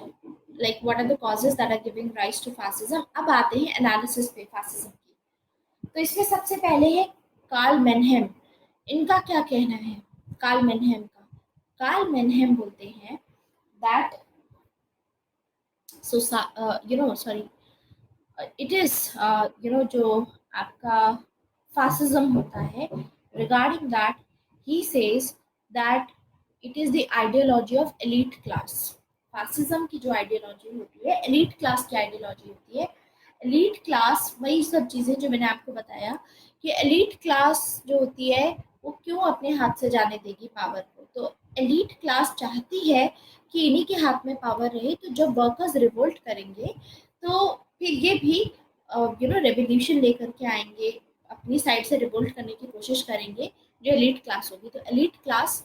like what are the causes that are giving rise to fascism. अब आते हैं analysis पे fascism की। तो इसमें सबसे पहले है कार्ल मेनहेम। इनका क्या कहना है कार्ल मेनहेम का? कार्ल मेनहेम बोलते हैं that so sorry, it is जो आपका fascism होता है, regarding that he says that it is the ideology of elite class. fascism की जो आइडियोलॉजी होती है, elite class की आइडियोलॉजी होती है। elite class वही सब चीजें जो मैंने आपको बताया कि elite class जो होती है वो क्यों अपने हाथ से जाने देगी पावर को। तो elite class चाहती है कि इन्हीं के हाथ में पावर रहे, तो जब वर्कर्स रिवोल्ट करेंगे तो फिर ये भी रेवोल्यूशन लेकर के आएंगे, अपनी साइड से रिवोल्ट करने की कोशिश करेंगे, जो एलीट क्लास होगी। तो एलीट क्लास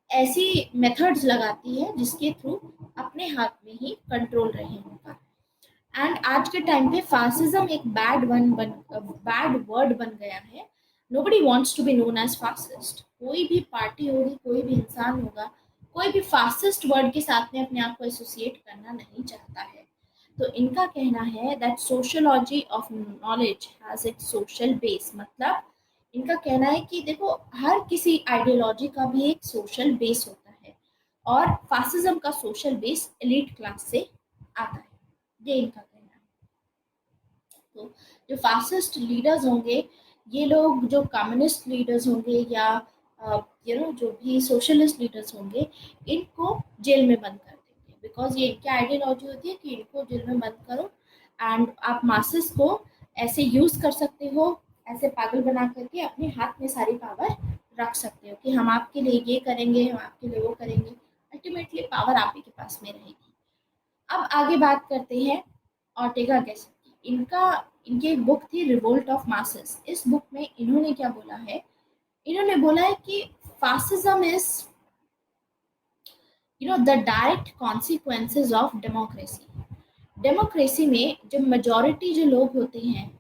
ऐसी मेथड्स लगाती है जिसके थ्रू अपने हाथ में ही कंट्रोल रहे होगा। एंड आज के टाइम पे फासिज्म एक बैड वर्ड बन गया है। Nobody wants to be known as fascist. कोई भी पार्टी होगी, कोई भी इंसान होगा, कोई भी फासिस्ट वर्ड के साथ में अपने आप को एसोसिएट करना नहीं चाहता है। तो इनका कहना है that sociology of knowledge has its social base. मतलब इनका कहना है कि देखो, हर किसी आइडियोलॉजी का भी एक सोशल बेस होता है, और फासिज्म का सोशल बेस एलीट क्लास से आता है, ये इनका कहना है। तो जो फासिस्ट लीडर्स होंगे, ये लोग जो कम्युनिस्ट लीडर्स होंगे या जो भी सोशलिस्ट लीडर्स होंगे, इनको जेल में बंद कर देंगे, बिकॉज ये इनकी आइडियोलॉजी होती है कि इनको जेल में बंद करो एंड आप मासेस को ऐसे यूज कर सकते हो, ऐसे पागल बना करके अपने हाथ में सारी पावर रख सकते हो कि हम आपके लिए ये करेंगे, हम आपके लिए वो करेंगे। अल्टीमेटली पावर आप ही के पास में रहेगी। अब आगे बात करते हैं ऑर्टेगा गैसेट की। इनकी एक बुक थी रिवोल्ट ऑफ मासेस। इस बुक में इन्होंने क्या बोला है? इन्होंने बोला है कि fascism is the direct consequences of democracy. Democracy में जब मेजॉरिटी जो लोग होते हैं,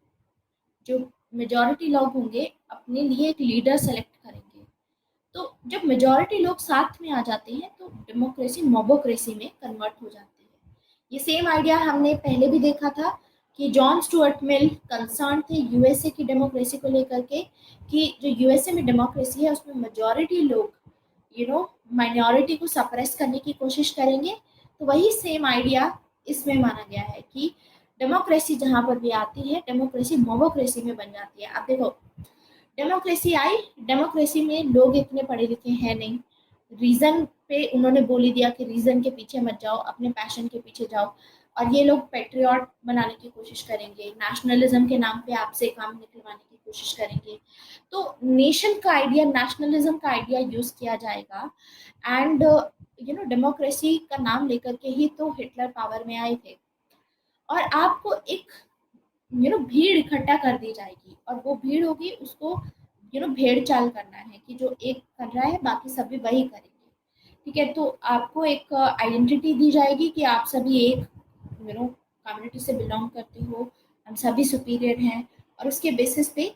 जो मेजॉरिटी लोग होंगे, अपने लिए एक लीडर सेलेक्ट करेंगे। तो जब मेजॉरिटी लोग साथ में आ जाते हैं तो डेमोक्रेसी मोबोक्रेसी में कन्वर्ट हो जाती है। ये सेम आइडिया हमने पहले भी देखा था कि जॉन स्टुअर्ट मिल कंसर्न थे यूएसए की डेमोक्रेसी को लेकर के, कि जो यूएसए में डेमोक्रेसी है उसमें मेजॉरिटी लोग माइनॉरिटी को सप्रेस करने की कोशिश करेंगे। तो वही सेम आइडिया इसमें माना गया है कि डेमोक्रेसी जहाँ पर भी आती है, डेमोक्रेसी मोमोक्रेसी में बन जाती है। अब देखो, डेमोक्रेसी आई, डेमोक्रेसी में लोग इतने पढ़े लिखे हैं नहीं, रीजन पे उन्होंने बोल ही दिया कि रीजन के पीछे मत जाओ, अपने पैशन के पीछे जाओ, और ये लोग पेट्रियट बनाने की कोशिश करेंगे, नेशनलिज्म के नाम पे आपसे काम निकलवाने की कोशिश करेंगे। तो नेशन का आइडिया, नेशनलिज्म का आइडिया यूज किया जाएगा। एंड डेमोक्रेसी का नाम लेकर के ही तो हिटलर पावर में आए थे। और आपको एक भीड़ इकट्ठा कर दी जाएगी, और वो भीड़ होगी, उसको भेड़ चाल करना है कि जो एक कर रहा है बाकी सभी वही करेंगे। ठीक है, तो आपको एक आइडेंटिटी दी जाएगी कि आप सभी एक कम्युनिटी से बिलोंग करते हो, हम सभी सुपीरियर हैं। और उसके बेसिस पे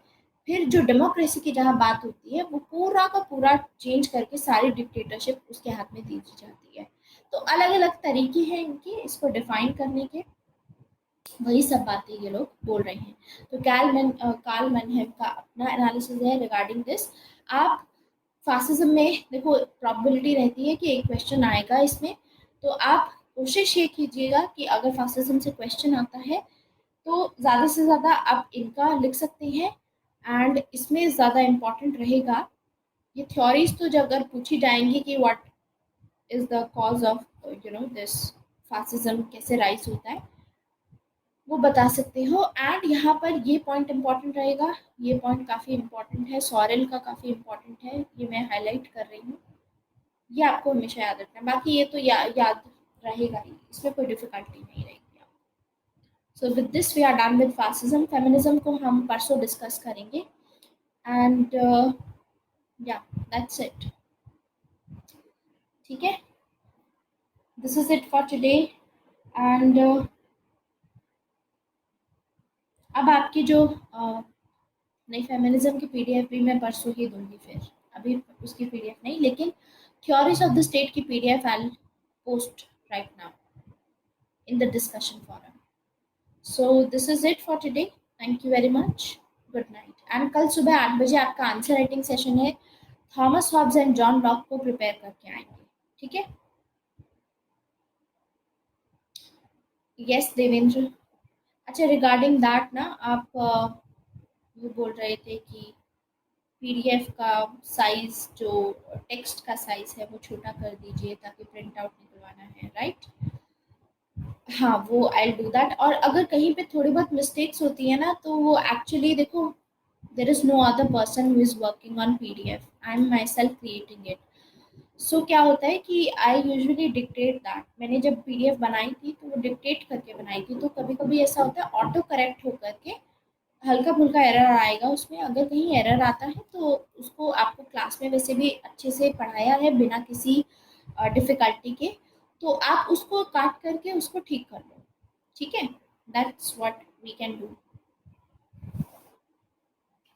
फिर जो डेमोक्रेसी की जहाँ बात होती है, वो पूरा का पूरा चेंज करके सारी डिक्टेटरशिप उसके हाथ में दी जाती है। तो अलग अलग तरीके हैं इनके इसको डिफाइन करने के, वही सब बातें ये लोग बोल रहे हैं। तो कार्ल मैनहेम का अपना एनालिसिस है रिगार्डिंग दिस। आप फासिज्म में देखो, प्रोबेबिलिटी रहती है कि एक क्वेश्चन आएगा इसमें, तो आप कोशिश ये कीजिएगा कि अगर फासिज्म से क्वेश्चन आता है तो ज़्यादा से ज़्यादा आप इनका लिख सकते हैं। एंड इसमें ज़्यादा इम्पोर्टेंट रहेगा ये थ्योरीज, तो जब अगर पूछी जाएंगी कि what is the cause of this fascism, कैसे राइज होता है, वो बता सकते हो। एंड यहाँ पर ये पॉइंट इम्पॉर्टेंट रहेगा, ये पॉइंट काफ़ी इम्पॉर्टेंट है, सॉरेल का काफ़ी इम्पॉर्टेंट है, ये मैं हाईलाइट कर रही हूँ। ये आपको हमेशा याद रखना है, बाकी ये तो याद रहेगा ही, इसमें कोई डिफिकल्टी नहीं रहेगी। So with this we are done with fascism. Feminism को हम परसों डिस्कस करेंगे। एंड या दैट्स इट। ठीक है, this is it for today. And अब आपकी जो नहीं, फेमिनिज्म की पीडीएफ भी मैं परसों ही दूंगी, फिर अभी उसकी पीडीएफ नहीं, लेकिन थ्योरीज ऑफ द स्टेट की PDF I post right now in the discussion forum. So this is it for today, thank you very much, good night. And कल सुबह 8 बजे आपका आंसर राइटिंग सेशन है, Thomas Hobbes and John Locke को prepare करके आएंगे। ठीक है, यस देवेंद्र। अच्छा, रिगार्डिंग दैट ना, आप वो बोल रहे थे कि पीडीएफ का साइज, जो टेक्स्ट का साइज है वो छोटा कर दीजिए ताकि प्रिंट आउट निकलवाना है, राइट? हाँ, वो आई डू दैट। और अगर कहीं पे थोड़ी बहुत मिस्टेक्स होती है ना, तो वो एक्चुअली देखो, there is no other person who is working on PDF, I am myself creating it. So क्या होता है कि आई यूजुअली डिक्टेट दैट। मैंने जब पीडीएफ बनाई थी तो वो डिक्टेट करके बनाई थी, तो कभी कभी ऐसा होता है ऑटो करेक्ट होकर के हल्का फुल्का एरर आएगा उसमें। अगर कहीं एरर आता है तो उसको आपको क्लास में वैसे भी अच्छे से पढ़ाया है बिना किसी डिफिकल्टी के, तो आप उसको काट करके उसको ठीक कर लो। ठीक है, that's what we can do.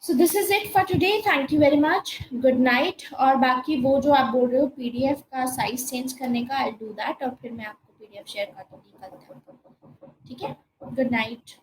So this is it for today, thank you very much, good night. और बाकी वो जो आप बोल रहे हो पीडीएफ का साइज चेंज करने का, आई डू दैट, और फिर मैं आपको पीडीएफ शेयर कर दूंगी कल तक। ठीक है, गुड नाइट।